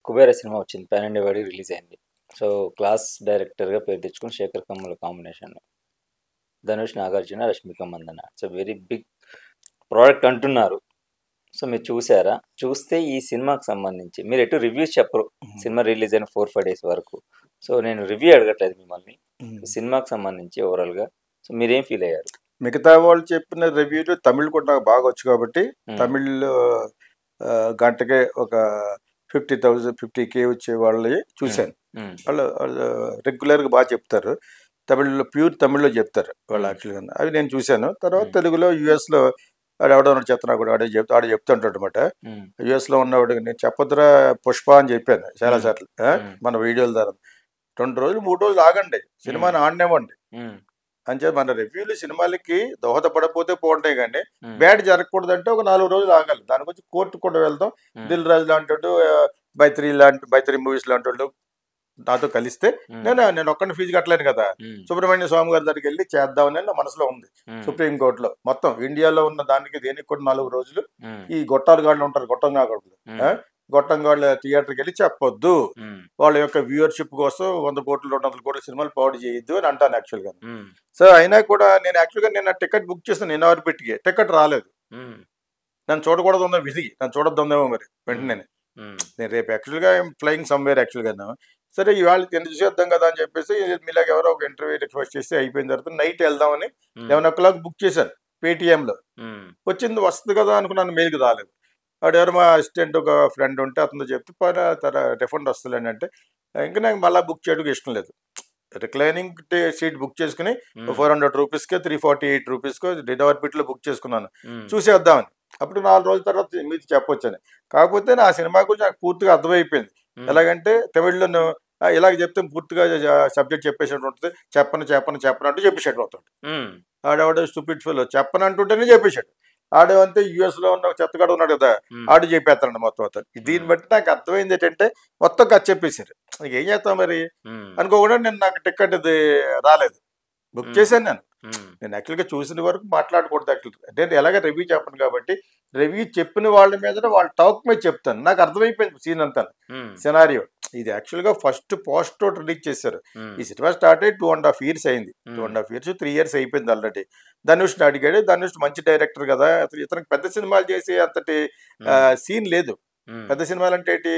Kubera cinema వచ్చింది. Pan India వైడ్‌గా release అయింది. సో, క్లాస్ డైరెక్టర్‌గా పేరు తెచ్చుకొని 'Sekhar Kammula' combination. Dhanush, Nagarjuna, Rashmika Mandanna. It's a very big product అంటున్నారు. సో, మీరు చూసారా? చూస్తే ఈ సినిమాకి సంబంధించి మీరు ఎటు రివ్యూస్ చెప్పరు. సినిమా రిలీజ్ అయిన 4, 5 డేస్ వరకు. సో, నేను రివ్యూ అడగట్లేదు మిమ్మల్ని. సినిమాకి సంబంధించి ఓవరాల్‌గా సో, మీరేం ఫీల్ అయ్యారు? మిగతా వాళ్ళు చెప్పిన రివ్యూలు తమిళ్ కూడా నాకు బాగా వచ్చు కాబట్టి తమిళ్లో గంటకే ఒక 50,000 50K వచ్చే వాళ్ళని చూశాను. వాళ్ళు రెగ్యులర్గా బాగా చెప్తారు. తమిళ్లో ప్యూర్ తమిళ్లో చెప్తారు వాళ్ళు యాక్చువల్గా. అవి నేను చూశాను. తర్వాత తెలుగులో యుఎస్లో ఎవడో చెప్తున్నా కూడా ఆడే చెప్తుంటాడు అనమాట. యుఎస్లో ఉన్నవాడు నేను చెప్పొద్దురా పుష్ప అని చెప్పాను చాలా సార్లు మన వీడియోల ద్వారా. 2 రోజులు 3 రోజులు ఆగండి, సినిమాని ఆడనివ్వండి అని మన రివ్యూలు సినిమాలకి దోహదపడకపోతే పోంటాయి కానీ బ్యాడ్ జరగకూడదంటే ఒక 4 రోజులు ఆగాలి. దాని గురించి కోర్టు కూడా వెళ్తాం. దిల్ రాజు లాంటి బైత్రీ మూవీస్ లాంటి వాళ్ళు నాతో కలిస్తే నేను ఒక్కడిని ఫీజు కట్టలేను కదా. సుబ్రహ్మణ్య స్వామి గారి దగ్గరికి వెళ్ళి చేద్దామని నా మనసులో ఉంది. సుప్రీంకోర్టులో మొత్తం ఇండియాలో ఉన్న దానికి దేనికి కూడా 4 రోజులు ఈ గొట్టాలుగాళ్ళు ఉంటారు, గొట్టంగాళ్ళ థియేటర్కి వెళ్ళి చెప్పొద్దు, వాళ్ళ యొక్క వ్యూవర్షిప్ కోసం 100 కోట్లు 200 కోట్ల సినిమాలు పౌడ్ చేయొద్దు అని అంటాను యాక్చువల్గా. సో అయినా కూడా నేను యాక్చువల్గా నేను టికెట్ బుక్ చేస్తాను. నేను ఎవరు పెట్టికే టికెట్ రాలేదు. నన్ను చూడకూడదు ఉన్న విధి, నన్ను చూడొద్దుందేమో మరి వెంటనే. నేను రేపు యాక్చువల్గా ఫ్లయింగ్ సమ్వేర్ యాక్చువల్గా. సరే ఇవాళ ఎందుకు చూసేద్దాం కదా అని చెప్పేసి మీలాగ ఎవరో ఒక ఇంటర్వ్యూ రిక్వెస్ట్ చేసి అయిపోయిన తర్వాత నైట్ వెళ్దామని 11 o'clock బుక్ చేశాను పేటిఎంలో. వస్తుంది కదా అనుకున్నాను, మెయిల్కి రాలేదు. వాడు మా అసిస్టెంట్ ఒక ఫ్రెండ్ ఉంటే అతను చెప్తే రిఫండ్ వస్తుందండి అంటే ఇంకా నాకు మళ్ళీ బుక్ చేయడానికి ఇష్టం లేదు. రిక్లైనింగ్ సీట్ బుక్ చేసుకుని 400 రూపీస్కో 348 రూపీస్కో డిన్నర్ పిట్లో బుక్ చేసుకున్నాను చూసేద్దామని. అప్పుడు 4 రోజుల తర్వాత మీకు చెప్పొచ్చని. కాకపోతే నా సినిమా గురించి నాకు పూర్తిగా అర్థమైపోయింది. ఎలాగంటే తమిళ్లో ఇలాగ చెప్తే పూర్తిగా సబ్జెక్ట్ చెప్పేసినట్టు ఉంటుంది. చెప్పనంటూ చెప్పేసాడు మొత్తం. ఆడవాడు స్టూపిడ్ ఫెలో చెప్పనంటుంటేనే చెప్పేశాడు. ఆడేవంతే యుఎస్లో ఉన్న చెత్తగాడు ఉన్నాడు కదా, ఆడు చెప్పేస్తాడు మొత్తం. దీన్ని బట్టి నాకు అర్థమైంది ఏంటంటే మొత్తం కథ చెప్పేశారు. ఏం చేస్తాం మరి అనుకోకుండా నాకు టికెట్ రాలేదు. బుక్ చేశాను నేను యాక్చువల్గా చూసిన వరకు మాట్లాడకూడదు. యాక్చువల్గా నేను ఎలాగ రివ్యూ చెప్పను కాబట్టి రివ్యూ చెప్పిన వాళ్ళ మీద వాళ్ళ టాక్ మీద చెప్తాను. నాకు అర్థమైపోయింది సీన్ అంతా, సినారియో. ఇది యాక్చువల్గా ఫస్ట్ పోస్ట్ అవుట్ రిలీజ్ చేశారు. ఈ సినిమా స్టార్ట్ అయ్యి 2.5 years అయింది. 2.5 years 3 years అయిపోయింది ఆల్రెడీ. ధనుష్ అడిగాడు. ధనుష్ మంచి డైరెక్టర్ కదా, ఇతనికి పెద్ద సినిమాలు చేసే అంతటి సీన్ లేదు. పెద్ద సినిమాలు అంటే ఏంటి,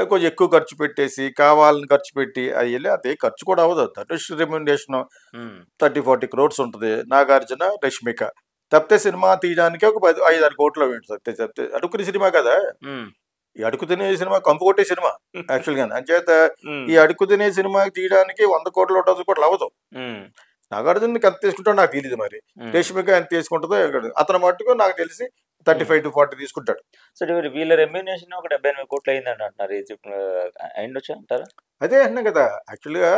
కొంచెం ఎక్కువ ఖర్చు పెట్టేసి కావాలని ఖర్చు పెట్టి అది వెళ్ళి అదే ఖర్చు కూడా అవ్వదు. ధనుష్ రెమ్యునరేషన్ 30-40 crores ఉంటుంది. నాగార్జున, రష్మిక తప్పితే సినిమా తీయడానికి ఒక 5-6 కోట్లు చెప్తే అడుక్కునే సినిమా కదా. ఈ అడుగు తినే సినిమా కంపు కొట్టే సినిమా యాక్చువల్గా. అంచేత ఈ అడుగు తినే సినిమా తీయడానికి 100 కోట్లు 100 కోట్లు అవ్వదు. నాగార్జునకి ఎంత తీసుకుంటాడో నాకు తెలియదు, మరి రష్మిక ఎంత తీసుకుంటుందో. అతను మట్టుకు నాకు తెలిసి 35 to 40 తీసుకుంటాడు. సో వీళ్ళ రెమ్యూనేషన్ ఒక 78 కోట్లు అయిందని అంటున్నారు. అయిండొచ్చు అంటారా? అదే అంటున్నా కదా, యాక్చువల్గా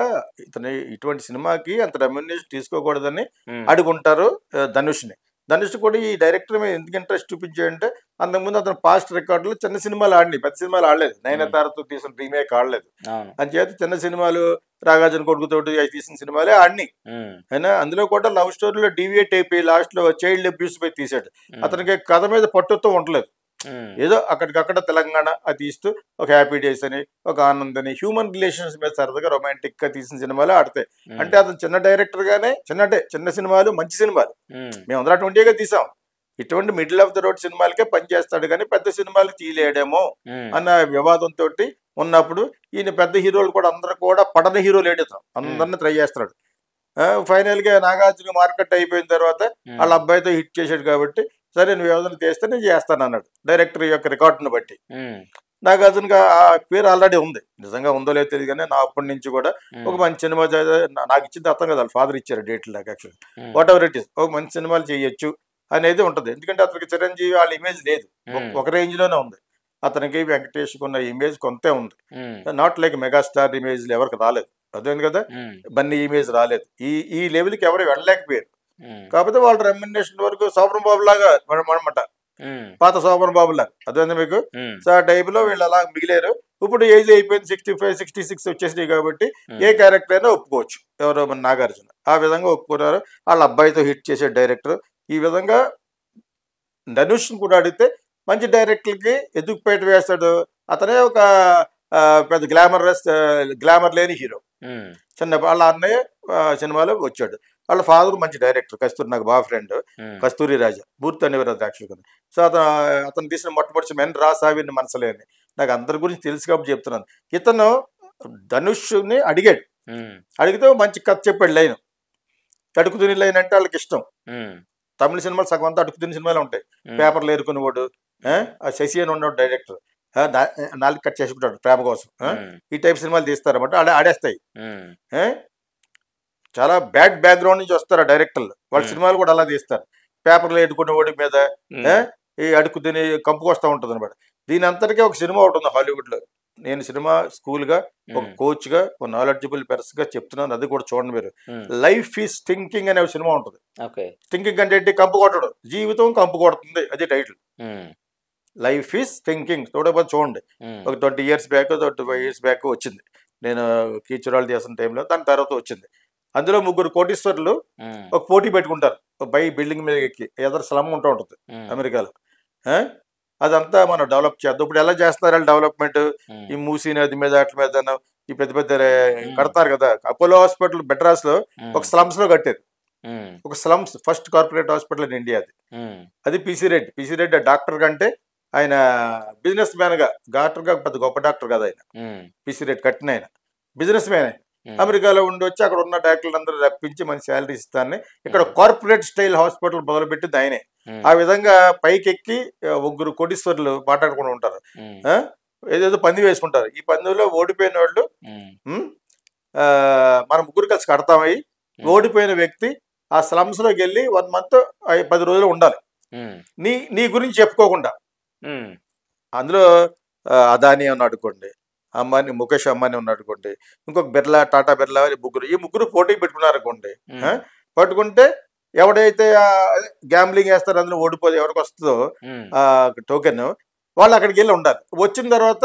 ఇతను ఇటువంటి సినిమాకి అంత రెమ్యూనేషన్ తీసుకోకూడదని అడుగుంటారు ధనుష్ని. ధనుష్ కూడా ఈ డైరెక్టర్ మీద ఎందుకు ఇంట్రెస్ట్ చూపించాడంటే అంతకుముందు అతను పాస్ట్ రికార్డులు చిన్న సినిమాలు ఆడినాయి, పెద్ద సినిమాలు ఆడలేదు. నయనతారతో తీసిన రీమేక్ ఆడలేదు. అని చేత చిన్న సినిమాలు రాగాజన్ కొడుకుతోటి తీసిన సినిమాలే ఆడినాయి. అయినా అందులో కూడా లవ్ స్టోరీలో డీవియేట్ అయిపోయి లాస్ట్ లో చైల్డ్ అబ్యూస్ పై తీసాడు. అతనికి కథ మీద పట్టుతో ఉండలేదు. ఏదో అక్కడికక్కడ తెలంగాణ అది తీస్తూ ఒక హ్యాపీ డేస్ అని, ఒక ఆనంద్ అని, హ్యూమన్ రిలేషన్స్ మీద సరదాగా రొమాంటిక్ గా తీసిన సినిమాలు ఆడతాయి. అంటే అతను చిన్న డైరెక్టర్ గానే చిన్న సినిమాలు మంచి సినిమాలు మేమందరూ అటువంటిగా తీసాం. ఇటువంటి మిడిల్ ఆఫ్ ద రోడ్ సినిమాలకే పనిచేస్తాడు కానీ పెద్ద సినిమాలు తీయలేడేమో అన్న వివాదంతో ఉన్నప్పుడు ఈయన పెద్ద హీరోలు కూడా అందరూ కూడా పడని హీరోలు ఏడుతాం అందరిని ట్రై చేస్తాడు. ఫైనల్ గా నాగార్జున మార్కెట్ అయిపోయిన తర్వాత వాళ్ళ అబ్బాయితో హిట్ చేశాడు కాబట్టి సరే నువ్వు ఏదైనా తీస్తే నేను చేస్తాను అన్నాడు. డైరెక్టర్ యొక్క రికార్డును బట్టి నాగార్జునగా ఆ పేరు ఆల్రెడీ ఉంది. నిజంగా ఉందో లేదో తెలియదు కానీ నా అప్పటి నుంచి కూడా ఒక మంచి సినిమా నాకు ఇచ్చింది అర్థం కదా, వాళ్ళ ఫాదర్ ఇచ్చారు డేట్లు నాకు. Actual what ever it is ఒక మంచి సినిమాలు చేయొచ్చు అనేది ఉంటుంది. ఎందుకంటే అతనికి చిరంజీవి వాళ్ళ ఇమేజ్ లేదు, ఒక రేంజ్ లోనే ఉంది. అతనికి వెంకటేష్ ఉన్న ఇమేజ్ కొంతే ఉంది. నాట్ లైక్ మెగాస్టార్ ఇమేజ్ ఎవరికి రాలేదు, అర్థమైంది కదా. బన్నీ ఇమేజ్ రాలేదు. ఈ లెవెల్కి ఎవరు వెళ్ళలేకపోయారు. కాకపోతే వాళ్ళ రెమ్యునరేషన్ వరకు శోభన్ బాబు లాగా అనమాట, పాత శోభన్ బాబు లాగా, అర్థమైంది మీకు. సో ఆ టైప్ లో వీళ్ళు అలా మిగిలేరు. ఇప్పుడు ఏజ్ అయిపోయింది, 65, 66 వచ్చేసినాయి కాబట్టి ఏ క్యారెక్టర్ అయినా ఒప్పుకోవచ్చు. ఎవరో మన నాగార్జున ఆ విధంగా ఒప్పుకున్నారు. వాళ్ళ అబ్బాయితో హిట్ చేసే డైరెక్టర్. ఈ విధంగా ధనుష్ కూడా అడిగితే మంచి డైరెక్టర్కి ఎందుకు పేట వేస్తాడు. అతనే ఒక పెద్ద గ్లామర్ లేని హీరో. చిన్న వాళ్ళ అన్నయ్య సినిమాలో వచ్చాడు. వాళ్ళ ఫాదర్ మంచి డైరెక్టర్, కస్తూరి, నాకు బాగా ఫ్రెండ్, కస్తూరి రాజా, పూర్తి అనేవారు యాక్చువల్గా. సో అతను తీసిన మొట్టమొదటి మెన్ రాసావిని మనసులేని, నాకు అందరి గురించి తెలుసు కాబట్టి చెప్తున్నాను. ఇతను ధనుష్ని అడిగితే మంచి కథ చెప్పాడు లైన్. అడుగుతుని లైన్ అంటే వాళ్ళకి ఇష్టం. తమిళ సినిమాలు సగం అంతా అడుగుతున్న సినిమాలు ఉంటాయి. పేపర్లు ఏరుకునేవాడు, శశి అని ఉన్నాడు డైరెక్టర్, నాలుగు కట్ చేసుకుంటాడు ప్రేమ కోసం. ఈ టైప్ సినిమాలు తీస్తారన్నమాట. ఆడేస్తాయి. చాలా బ్యాక్గ్రౌండ్ నుంచి వస్తారు డైరెక్టర్లు, వాళ్ళ సినిమాలు కూడా అలా తీస్తారు. పేపర్లు ఎడుకునేవాడి మీద ఈ అడుగు తిని కంపుకొస్తూ ఉంటుంది అనమాట. దీని అంతటికీ ఒక సినిమా ఒకటి ఉంది హాలీవుడ్ లో. నేను సినిమా స్కూల్గా ఒక కోచ్గా ఒక నాలెడ్జబుల్ పర్సన్గా చెప్తున్నాను, అది కూడా చూడండి మీరు. లైఫ్ ఈజ్ థింకింగ్ అనే సినిమా ఉంటుంది. థింకింగ్ అంటే ఏంటి? కంపు కొట్టడు, జీవితం కంపు కొడుతుంది, అది టైటిల్. Life is thinking. చూడండి, ఒక 20 years బ్యాక్ 25 years బ్యాక్ వచ్చింది. నేను కీచురాలు చేసిన టైంలో, దాని తర్వాత వచ్చింది. అందులో 3 కోటీశ్వరులు ఒక పోటీ పెట్టుకుంటారు, పై బిల్డింగ్ మీద ఎక్కి. ఎదరు స్లమ్ ఉంటుంది అమెరికాలో. అదంతా మనం డెవలప్ చేద్దాం. ఇప్పుడు ఎలా చేస్తున్నారు డెవలప్మెంట్? ఈ మూసీ నది మీద అట్ల మీద ఈ పెద్ద పెద్ద కడతారు కదా. అపోలో హాస్పిటల్ మెడ్రాస్ లో ఒక స్లమ్స్ లో కట్టారు. ఒక slums first corporate hospital in India. అది పిసి రెడ్డి డాక్టర్ కంటే ఆయన బిజినెస్ మ్యాన్ గా, డాక్టర్ గా పెద్ద గొప్ప డాక్టర్ కదా ఆయన. పిసి రెడ్డి కట్టిన ఆయన బిజినెస్ మ్యాన్. ఆయన అమెరికాలో ఉండి వచ్చి అక్కడ ఉన్న డాక్టర్లు అందరూ రప్పించి మంచి శాలరీ ఇస్తానని ఇక్కడ కార్పొరేట్ స్టైల్ హాస్పిటల్ మొదలుపెట్టింది ఆయనే. ఆ విధంగా పైకెక్కి 3 కోటీశ్వరులు మాట్లాడుకుంటూ ఉంటారు. ఏదేదో పంది వేసుకుంటారు. ఈ పందులో ఓడిపోయిన వాళ్ళు మనం 3 కలిసి కడతామయ్యి, ఓడిపోయిన వ్యక్తి ఆ స్లమ్స్ లోకి వెళ్ళి 1 month 10 రోజులు ఉండాలి, నీ గురించి చెప్పుకోకుండా. అందులో అదానీ ఉన్నాడు అనుకోండి, ముఖేష్ అంబానీ ఉన్నాడు అనుకోండి, ఇంకొక టాటా బిర్లా, ఈ ముగ్గురు పోటీ పెట్టుకున్నారు అనుకోండి. పట్టుకుంటే ఎవడైతే గ్యాంబ్లింగ్ వేస్తారో అందులో ఓడిపోతే ఎవరికి వస్తుందో టోకెన్, వాళ్ళు అక్కడికి వెళ్ళి ఉండాలి. వచ్చిన తర్వాత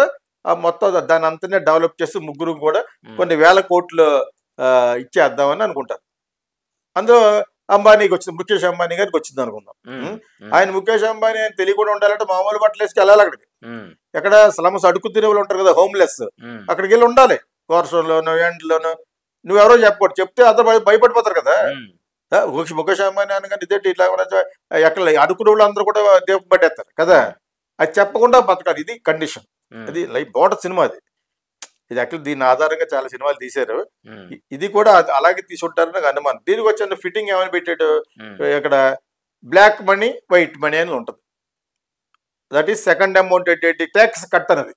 మొత్తం దాని అంతనే డెవలప్ చేసి ముగ్గురు కూడా కొన్ని వేల కోట్లు ఇచ్చేద్దామని అనుకుంటారు. అందులో అంబానీకి వచ్చింది, ముఖేష్ అంబానీ గారికి వచ్చింది అనుకుందాం. ఆయన ముఖేష్ అంబానీ ఆయన తెలియకుండా ఉండాలంటే మామూలు బట్టలు వేసుకు వెళ్ళాలి అక్కడికి. ఎక్కడ స్లమ్స్ అడుగు తినే వాళ్ళు ఉంటారు కదా, హోమ్లెస్, అక్కడికి వెళ్ళి ఉండాలి. వర్షంలోనో ఎండ్లోనో నువ్వెవరో చెప్పకూడదు, చెప్తే అందరూ భయపడిపోతారు కదా. ముఖేష్ అంబానీ అనగానే ఇదేంటి ఇట్లా ఎక్కడ అడుగునే వాళ్ళు అందరూ కూడా దీపం పట్టేస్తారు కదా. అది చెప్పకుండా బతకాలి, ఇది కండిషన్. అది లైఫ్ బాగుంటుంది సినిమా. ఇది యాక్చువల్ దీని ఆధారంగా చాలా సినిమాలు తీశారు. ఇది కూడా అలాగే తీసుకుంటారని నాకు అనుమానం. దీనికి వచ్చిన ఫిట్టింగ్ ఏమని పెట్టాడు, ఇక్కడ బ్లాక్ మనీ వైట్ మనీ అని ఉంటుంది. దట్ ఈస్ సెకండ్ అమౌంట్ ఏంటి, ట్యాక్స్ కట్టనది.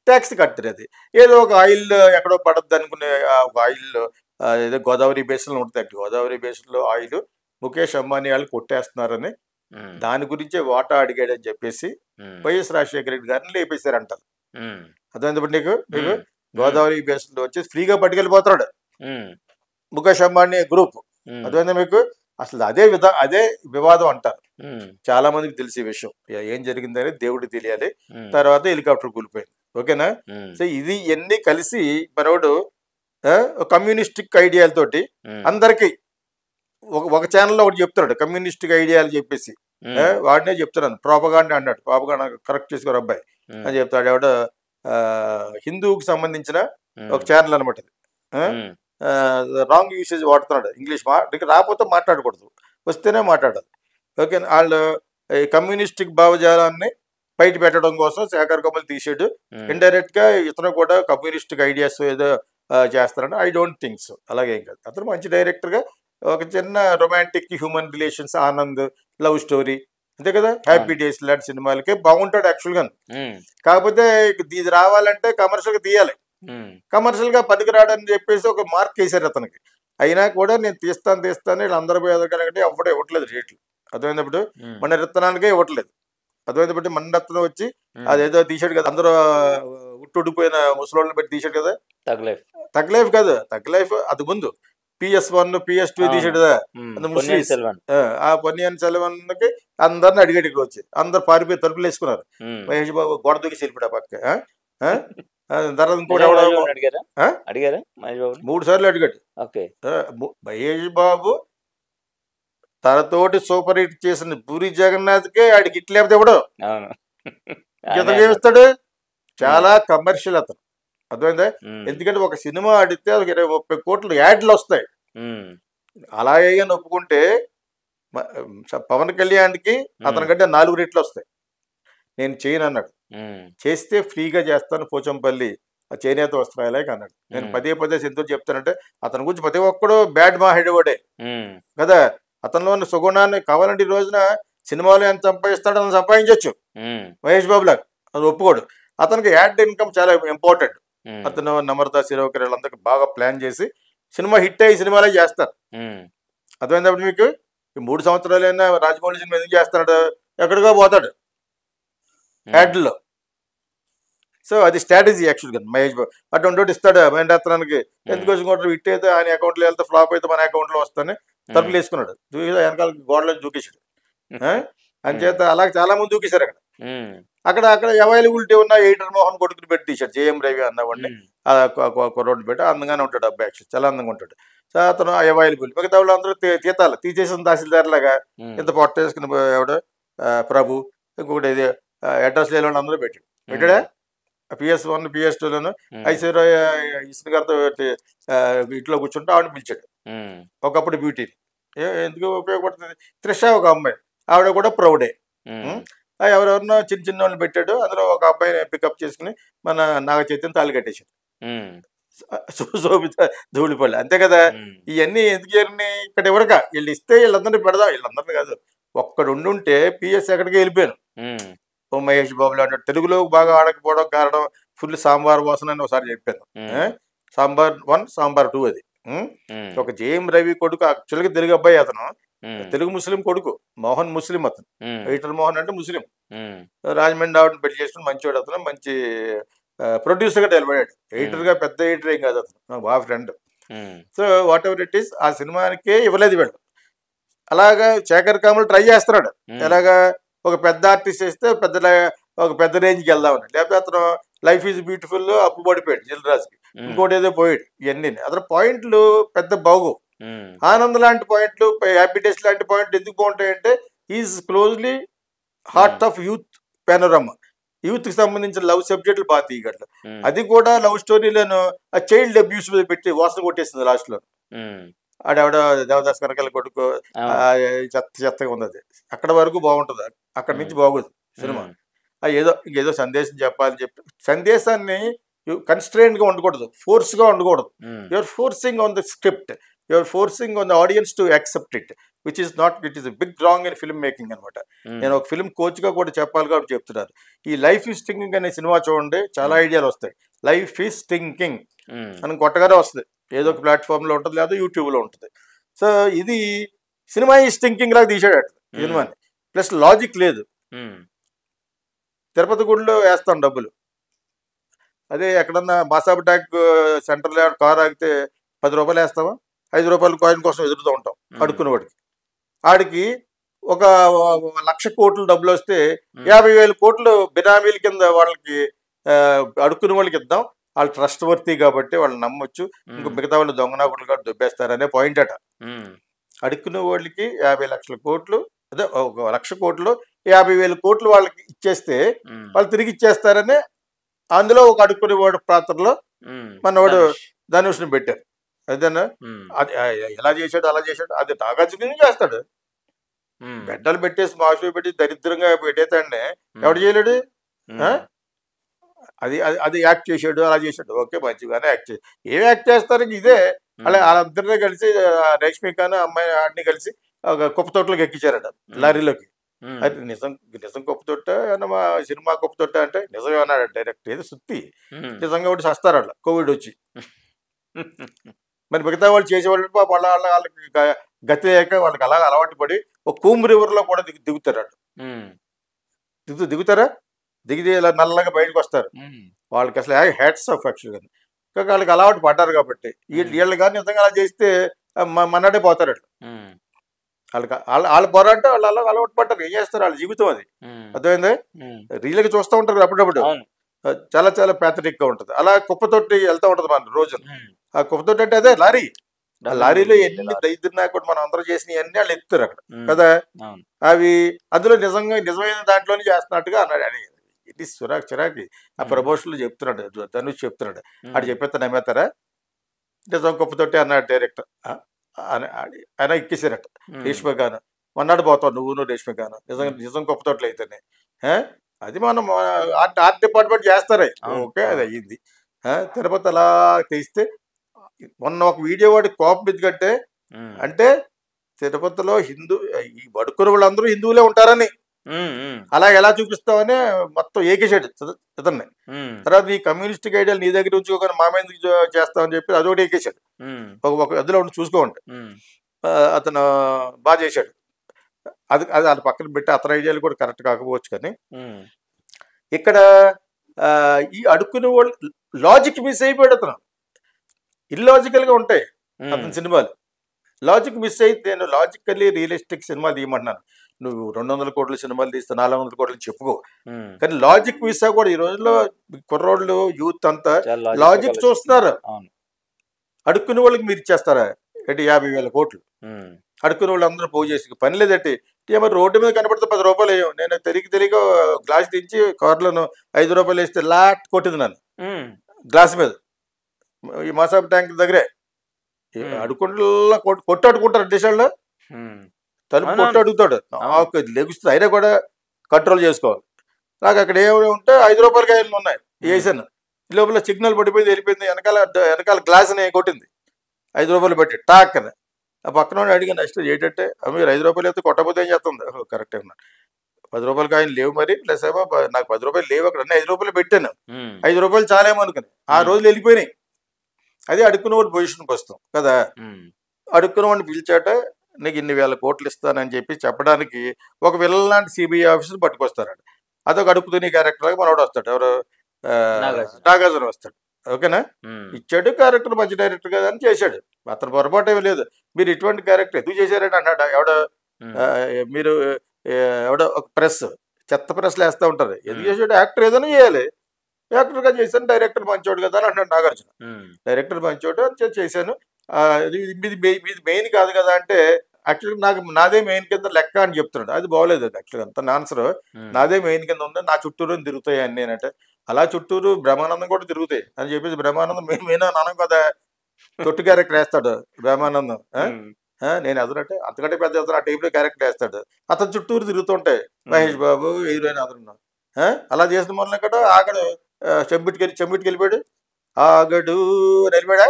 ట్యాక్స్ కట్టనది ఏదో ఒక ఆయిల్ ఎక్కడో పడద్దు అనుకునే ఒక ఆయిల్ ఏదో గోదావరి బేసిన్లో ఉంటుంది. గోదావరి బేసిన్లో ఆయిల్ ముఖేష్ అంబానీ వాళ్ళు కొట్టేస్తున్నారని దాని గురించే వాటా అడిగాడని చెప్పేసి వైఎస్ రాజశేఖర రెడ్డి గారిని లేపేశారంటారు. అర్థమైంది నీకు? మీకు గోదావరి బేసిన్లో వచ్చి ఫ్రీగా పట్టుకెళ్ళిపోతాడు ముఖేష్ అంబానీ గ్రూప్. అర్థమైందా మీకు? అసలు అదే వివాదం అంటారు. చాలా మందికి తెలిసే విషయం. ఏం జరిగిందని దేవుడికి తెలియాలి. తర్వాత హెలికాప్టర్ కూలిపోయింది. ఓకేనా? సో ఇది ఎన్ని కలిసి మనోడు కమ్యూనిస్టిక్ ఐడియాలతోటి అందరికి ఒక ఛానల్లో ఒకటి చెప్తాడు, కమ్యూనిస్టిక్ ఐడియాలు చెప్పేసి వాడినే చెప్తున్నాను. ప్రోపగాండా అన్నాడు, ప్రోపగాండా కరెక్ట్ చేసుకోరు అబ్బాయి అని చెప్తాడు. ఎవడ హిందూకి సంబంధించిన ఒక ఛానల్ అనమాట. Wrong usage వాడుతున్నాడు. ఇంగ్లీష్ రాకపోతే మాట్లాడకూడదు, వస్తేనే మాట్లాడాలి. ఓకే, వాళ్ళు కమ్యూనిస్టిక్ భావజాలాన్ని బయట పెట్టడం కోసం శేఖర్ కమల్ తీసాడు. ఇండైరెక్ట్ గా ఇతను కూడా కమ్యూనిస్టిక్ ఐడియాస్ ఏదో చేస్తారని ఐ డోంట్ థింక్ సో. అలాగేం కాదు. అతను మంచి డైరెక్టర్ గా ఒక చిన్న romantic human relations, Anand, love story, అంతే కదా, హ్యాపీ డేస్ లాంటి సినిమాలకే బాగుంటాడు యాక్చువల్ గా. కాకపోతే ఇది రావాలంటే కమర్షియల్ గా తీయాలి. కమర్షియల్ గా పనికి రాడని చెప్పేసి ఒక మార్క్ వేశారు అతనికి. అయినా కూడా నేను తీస్తాను వీళ్ళు అందరూ పోయి ఎదగలంటే అప్పుడే ఇవ్వట్లేదు రేట్లు. అర్థమైనప్పుడు మన రత్నానికే ఇవ్వట్లేదు. అర్థమైనప్పుడు మన రత్నం వచ్చి అదేదో తీసాడు కదా, అందరూ ఉట్టుడిపోయిన ముసలోళ్ళని పెట్టి తీసాడు కదా. తగ్ లైఫ్ కాదు, తగ్ లైఫ్ అది ముందు PS1 PS2 తీసాడు కదా. ఆ పొన్నియిన్ సెల్వన్ కి అందరిని అడిగాడు. ఇక్కడ వచ్చి అందరు పారిపోయి తలుపులు వేసుకున్నారు. మహేష్ బాబు గోడ దూకి వెళ్ళిపోయా పక్క. తర్వాత ఇంకోటి 3 సార్లు అడిగాడు. మహేష్ బాబు తనతోటి సూపర్ హిట్ చేసిన పూరి జగన్నాథ్ కే ఆడికి హిట్ లేకపోతే ఇవ్వడు. ఇతను ఏమిస్తాడు? చాలా కమర్షియల్ అతను. అర్థమైందా? ఎందుకంటే ఒక సినిమా ఆడితే ఒక 20-30 కోట్లు యాడ్లు వస్తాయి. అలాగే ఒప్పుకుంటే పవన్ కళ్యాణ్కి అతనికంటే 4 రెట్లు వస్తాయి. నేను చేయను అన్నాడు. చేస్తే ఫ్రీగా చేస్తాను పోచంపల్లి చేనేత వస్త్రాలే అన్నాడు. నేను పదే ఎందుకు చెప్తానంటే అతని గురించి ప్రతి ఒక్కడు బ్యాడ్ మాహెడవాడే కదా. అతనిలో ఉన్న సుగుణాన్ని కావాలంటే ఈ రోజున సినిమాలో ఎంత సంపాదిస్తాడో అంత సంపాదించవచ్చు. మహేష్ బాబు లాగా అది ఒప్పుకోడు. అతనికి యాడ్ ఇన్కమ్ చాలా ఇంపార్టెంట్. అతను నమ్రత శిరోకర్ వాళ్ళందరికీ బాగా ప్లాన్ చేసి సినిమా హిట్ అయ్యి సినిమాలే చేస్తారు. అర్థమైనప్పుడు మీకు ఈ 3 సంవత్సరాలైనా రాజమౌళి సినిమా ఎందుకు చేస్తాడు? ఎక్కడికో పోతాడు యాడ్లో. సో అది స్ట్రాటజీ యాక్చువల్గా మహేష్ బాబు అటువంటి ఇస్తాడు మహేంద్రత్నానికి. ఎందుకు వచ్చుకుంటాడు? హిట్ అయితే ఆయన అకౌంట్లో వెళ్తే, ఫ్లాప్ అయితే మన అకౌంట్లో వస్తానే తలుపులు వేసుకున్నాడు. వెనకాల గోడలో దూకేశాడు. అంచేత అలాగే చాలా మంది దూకేశారు అక్కడ అవైలబిలిటీ ఉన్న ఎయిటర్ మోహన్ కొడుకుని పెట్టి తీశాడు. జేఎం రవి అన్నవాడిని రోడ్డు పెట్టి అందంగానే ఉంటాడు. అబ్బాయి యాక్చువల్ చాలా అందంగా ఉంటాడు. సో అతను అవైలబుల్. మిగతా వాళ్ళు అందరూ తీతాలు తీసేసిన తహసీల్దార్ లాగా ఇంత పొట్ట వేసుకుని ఎవడు ప్రభు ఇంకొకటి ఇది అడ్రస్ లేని వాళ్ళు అందరూ పెట్టాడా PS1 PS2లోను ఐశ్వర్య ఇసుని గారితో ఇంట్లో కూర్చుంటే ఆవిడ పిలిచాడు. ఒకప్పుడు బ్యూటీని ఎందుకు ఉపయోగపడుతుంది. త్రిష ఒక అమ్మాయి, ఆవిడ కూడా ప్రౌడే. ఎవరెవరినో చిన్న వాళ్ళని పెట్టాడు. అందులో ఒక అబ్బాయిని పికప్ చేసుకుని మన నాగ చైతన్య తాళి కట్టేశాడు. శోభిత ధూళిపల్లి అంతే కదా. ఇవన్నీ ఎందుకు ఇక్కడ ఎవరికా వీళ్ళు ఇస్తే వీళ్ళందరినీ పెడదాం. వీళ్ళందరినీ కాదు, ఒక్కడు ఉండుంటే PS ఎక్కడికి వెళ్ళిపోయాను. ఓ మహేష్ బాబులో అంటే తెలుగులో బాగా ఆడకపోవడం కారణం ఫుల్ సాంబార్ వాసన అని ఒకసారి చెప్పాను. సాంబార్ 1 సాంబార్ 2 అది. ఒక జేఎం రవి కొడుకు యాక్చువల్గా తెలుగు అబ్బాయి. అతను తెలుగు ముస్లిం కొడుకు. మోహన్ ముస్లిం. అతను ఎయిటర్ మోహన్ అంటే ముస్లిం. రాజమండ్రి ఆవిడని పెళ్లి చేసుకుని మంచివాడు. అతను మంచి ప్రొడ్యూసర్గా నిలబడాడు. ఎయిటర్గా పెద్ద ఎయిటర్ ఏం కాదు. అతను బాగా friend. So what ever it is ఆ సినిమానికే ఇవ్వలేదు వీళ్ళు. అలాగా శేఖర్ కమల్ ట్రై చేస్తున్నాడు. ఎలాగా ఒక పెద్ద ఆర్టిస్ట్ వేస్తే ఒక పెద్ద రేంజ్కి వెళ్దామని. లేకపోతే అతను లైఫ్ ఈజ్ బ్యూటిఫుల్ అప్పు పడిపోయాడు జిల్రాజ్కి. ఇంకోటి ఏదో పోయాడు. ఇవన్నీ అతను పాయింట్లు పెద్ద బాగు. ఆనంద్ లాంటి పాయింట్లు, హ్యాపీ డేస్ లాంటి పాయింట్లు ఎందుకు బాగుంటాయంటే is closely heart of youth panorama. Youth కి సంబంధించిన లవ్ సబ్జెక్టులు బాగా తీయగలరు. అది కూడా లవ్ స్టోరీలను ఆ చైల్డ్ అబ్యూస్ మీద పెట్టి వాసన కొట్టేస్తుంది లాస్ట్ లో. ఆడెవడ దేవదాస్ కనకాల కొడుకు చెత్తగా ఉన్నది. అక్కడ వరకు బాగుంటుంది, అక్కడి నుంచి బాగోదు సినిమా. ఏదో సందేశం చెప్పాలని చెప్పి సందేశాన్ని కన్స్ట్రెయిన్ గా ఉండకూడదు, ఫోర్స్ గా ఉండకూడదు. You're forcing on the script, you're forcing on the audience to accept it, which is not, it is big wrong in film making అనమాట. నేను ఒక ఫిల్మ్ కోచ్ గా కూడా చెప్పాలి కాబట్టి చెప్తున్నాను. ఈ లైఫ్ ఈజ్ థింకింగ్ అనే సినిమా చూడండి, చాలా ఐడియాలు వస్తాయి. లైఫ్ ఈజ్ థింకింగ్ అని కొట్టగానే వస్తుంది. ఏదో ఒక ప్లాట్ఫామ్ లో ఉంటుంది, లేదా యూట్యూబ్ లో ఉంటుంది. సో ఇది సినిమా ఈజ్ థింకింగ్ లాగా తీసాడు సినిమాని. ప్లస్ లాజిక్ లేదు. తిరుపతి గుడిలో వేస్తాం డబ్బులు, అదే ఎక్కడన్నా బాసాబ్ ట్యాక్ సెంటర్లో కార్ ఆగితే 10 రూపాయలు వేస్తావా? 5 రూపాయల కాయిన్ కోసం ఎదురుతూ ఉంటాం అడుక్కునేవాడికి. ఆడికి ఒక 1,00,000 కోట్లు డబ్బులు వస్తే 50,000 కోట్లు బినామీల కింద వాళ్ళకి అడుక్కునే వాళ్ళకి ఇద్దాం. వాళ్ళు ట్రస్ట్ వర్తీ కాబట్టి వాళ్ళు నమ్మొచ్చు. ఇంకో మిగతా వాళ్ళు దొంగనాకులు కూడా దుబ్బేస్తారనే పాయింట్ అట. అడుక్కునే వాళ్ళకి 50,00,000 కోట్లు, అదే 1,00,000 కోట్లు 50,000 కోట్లు వాళ్ళకి ఇచ్చేస్తే వాళ్ళు తిరిగి ఇచ్చేస్తారని అందులో ఒక అడుక్కునేవాడు పాత్రలో మనవాడు ధనుష్ని పెట్టారు. అదేనా అది ఎలా చేశాడు అలా చేశాడు. అది నాగార్జున చేస్తాడు. గడ్డలు పెట్టేసి మాషు పెట్టి దరిద్రంగా పెట్టేతాడిని ఎవడు చేయలేడు. అది అది యాక్ట్ చేశాడు, అలా చేశాడు. ఓకే, మంచిగానే యాక్ట్ చేసి ఏం యాక్ట్ చేస్తారు ఇదే. అలా వాళ్ళందరినీ కలిసి రేష్మికాను అమ్మాయి అన్ని కలిసి ఒక కుప్పతోటలోకి ఎక్కించారట లారీలోకి. అది నిజం కుప్పతొట్ట మా సినిమా కుప్పతొట్ట అంటే నిజమే అన్నాడు డైరెక్ట్. ఏదో సుత్తి నిజంగా ఒకటి సస్తారు అట్లా కోవిడ్ వచ్చి. మరి మిగతా వాళ్ళు చేసేవాళ్ళు వాళ్ళకి గతి లేక వాళ్ళకి అలాగ అలవాటు పడి ఒక కూమ్ రివర్లో కూడా దిగుతారు. దిగుతారా? దిగితే ఇలా నల్లగా బయటకు వస్తారు. వాళ్ళకి అసలు హ్యాట్స్ ఆఫ్ యాక్చువల్గా. ఇంకా వాళ్ళకి అలవాటు పడ్డారు కాబట్టి. వీళ్ళు కానీ నిజంగా అలా చేస్తే మన్నాడే పోతారు అట్లా. వాళ్ళ పోరాటం వాళ్ళు అలా అలవాటు పడ్డారు. ఏం చేస్తారు, వాళ్ళ జీవితం అది. అర్థమైంది. రీల్కి చూస్తూ ఉంటారు అప్పుడప్పుడు. చాలా చాలా ప్యాథటిక్ గా ఉంటుంది. అలా కుప్పతోటి వెళ్తూ ఉంటది మన రోజు. ఆ కుప్పతోటి అంటే అదే లారీ. ఆ లారీలో ఎన్ని దైద్యున్నా కూడా మనం అందరూ చేసిన అన్ని వాళ్ళు ఎత్తుతారు అక్కడ కదా. అవి అందులో నిజమైన దాంట్లోనే చేస్తున్నట్టుగా అన్నాడు. అని ఇది చిరాకి ఆ ప్రమోషన్లు చెప్తున్నాడు, ధనుష్ చెప్తున్నాడు. ఆడు చెప్పేస్తా నమ్మేస్తారా, నిజం గొప్పతోటి అన్నాడు డైరెక్టర్. ఆయన ఎక్కేసారట రేష్మ గాను. మొన్నాడు పోతావు నువ్వు రేష్మ గాను, నిజంగా నిజం గొప్పతోటలు అయితేనే. అది మనం ఆర్ట్ డిపార్ట్మెంట్ చేస్తారే, ఓకే అది అయ్యింది. తిరుపతి అలా తెస్తే మొన్న ఒక వీడియో వాడి కోపం ఎందుకంటే అంటే తిరుపతిలో ఈ బడుకున్న వాళ్ళందరూ హిందువులే ఉంటారని అలా ఎలా చూపిస్తావని మొత్తం ఏకేసాడు ఇతన్ని. తర్వాత ఈ కమ్యూనిస్టిక్ ఐడియాలు నీ దగ్గర ఉంచుకోగానే మా మీద చేస్తామని చెప్పి అదొకటి ఏకేసాడు. ఒక అందులో ఉండి చూసుకోండి. అతను బాగా చేశాడు. అది అది పక్కన పెట్టి అతని ఐడియాలు కూడా కరెక్ట్ కాకపోవచ్చు. కానీ ఇక్కడ ఈ అడుక్కునే వాళ్ళు లాజిక్ మిస్ అయిపోయాడు. అతను ఇల్లాజికల్గా ఉంటాయి అతని సినిమాలు. లాజిక్ మిస్ అయితే నేను లాజికల్లీ రియలిస్టిక్ సినిమా తీయమంటున్నాను. నువ్వు 200 కోట్ల సినిమాలు తీస్తే 400 కోట్లు చెప్పుకో, కానీ లాజిక్ మిస్ కూడా ఈ రోజుల్లో కుర్రోళ్ళు యూత్ అంతా లాజిక్ చూస్తున్నారు. అడుక్కునే వాళ్ళకి మీరు ఇచ్చేస్తారా అంటే 50,000 కోట్లు అడుక్కునే వాళ్ళు అందరూ పోగు చేసి పని లేదంటే మరి రోడ్డు మీద కనపడితే 10 రూపాయలు వేయం. నేను తెలియక గ్లాస్ దించి కార్లోను 5 రూపాయలు వేస్తే లాట్ కొట్టింది నన్ను గ్లాస్ మీద ఈ మసాబ్ ట్యాంక్ దగ్గరే. అడుకుంటా కొట్టాడుకుంటారు దేశాల్లో, తలుపు కొట్టు అడుగుతాడు, లెగుస్తుంది. అయినా కూడా కంట్రోల్ చేసుకోవాలి. నాకు అక్కడ ఏమైనా ఉంటే 5 రూపాయల కాయలు ఉన్నాయి వేసాను. ఈ లోపల సిగ్నల్ పడిపోయింది, వెళ్ళిపోయింది. వెనకాల గ్లాస్ని కొట్టింది 5 రూపాయలు పెట్టి టాక్ అని. ఆ పక్కన అడిగాను నెక్స్ట్ ఏంటంటే మీరు 5 రూపాయలు అయితే కొట్టకపోతే ఏం చేస్తుంది. కరెక్టే ఉన్నాను, 10 రూపాయల కాయలు లేవు మరి, ప్లస్ ఏమో నాకు 10 రూపాయలు లేవు అక్కడ 5 రూపాయలు పెట్టాను. 5 రూపాయలు చాలేమో అనుకుని ఆ రోజులు వెళ్ళిపోయినాయి. అదే అడుక్కున్న వాడి పొజిషన్కి వస్తాం కదా. అడుక్కున్న వాడిని పిలిచాట నీకు ఇన్ని వేల కోట్లు ఇస్తానని చెప్పి చెప్పడానికి ఒక విల్లలాంటి సిబిఐ ఆఫీసర్ పట్టుకొస్తాడు. అదొక అడుక్కుతున్న క్యారెక్టర్ లాగా మనోడు వస్తాడు. ఎవరు నాగార్జున వస్తాడు. ఓకేనా, ఇచ్చాడు క్యారెక్టర్ మంచి డైరెక్టర్ కదా అని చేశాడు. అతను పొరపాటు ఏమీ లేదు. మీరు ఇటువంటి క్యారెక్టర్ ఎందుకు చేశారని అన్నాడు. మీరు ఎవడో ఒక ప్రెస్ చెత్త ప్రెస్లు వేస్తూ ఉంటారు. ఎందుకు చేసాడు, యాక్టర్ ఏదైనా చేయాలి, యాక్టర్గా చేశాను, డైరెక్టర్ మంచోడు కదా అని అంటాడు నాగార్జున. డైరెక్టర్ మంచోడు అని చేశాను, మీది మెయిన్ కాదు కదా అంటే యాక్చువల్గా నాదే మెయిన్ కింద లెక్క అని చెప్తున్నాడు. అది బాగోలేదు. అది యాక్చువల్గా అంత ఆన్సర్ నాదే మెయిన్ కింద ఉంది, నా చుట్టూరు తిరుగుతాయి అని నేనంటే అలా చుట్టూరు బ్రహ్మానందం కూడా తిరుగుతాయి అని చెప్పేసి బ్రహ్మానందం మెయిన్ అనం కదా. తొట్టు క్యారెక్టర్ వేస్తాడు బ్రహ్మానందం. నేను ఎదురంటే అంతకంటే పెద్ద ఎదురు ఆ టైప్లో క్యారెక్టర్ వేస్తాడు. అతను చుట్టూరు తిరుగుతుంటాయి మహేష్ బాబు హీరోయిన్ అతను. అలా చేసిన మొదలు ఇక్కడ ఆగడు చెంబిటికి వెళ్ళిపోయాడు. ఆగడు అని వెళ్ళిపోయా,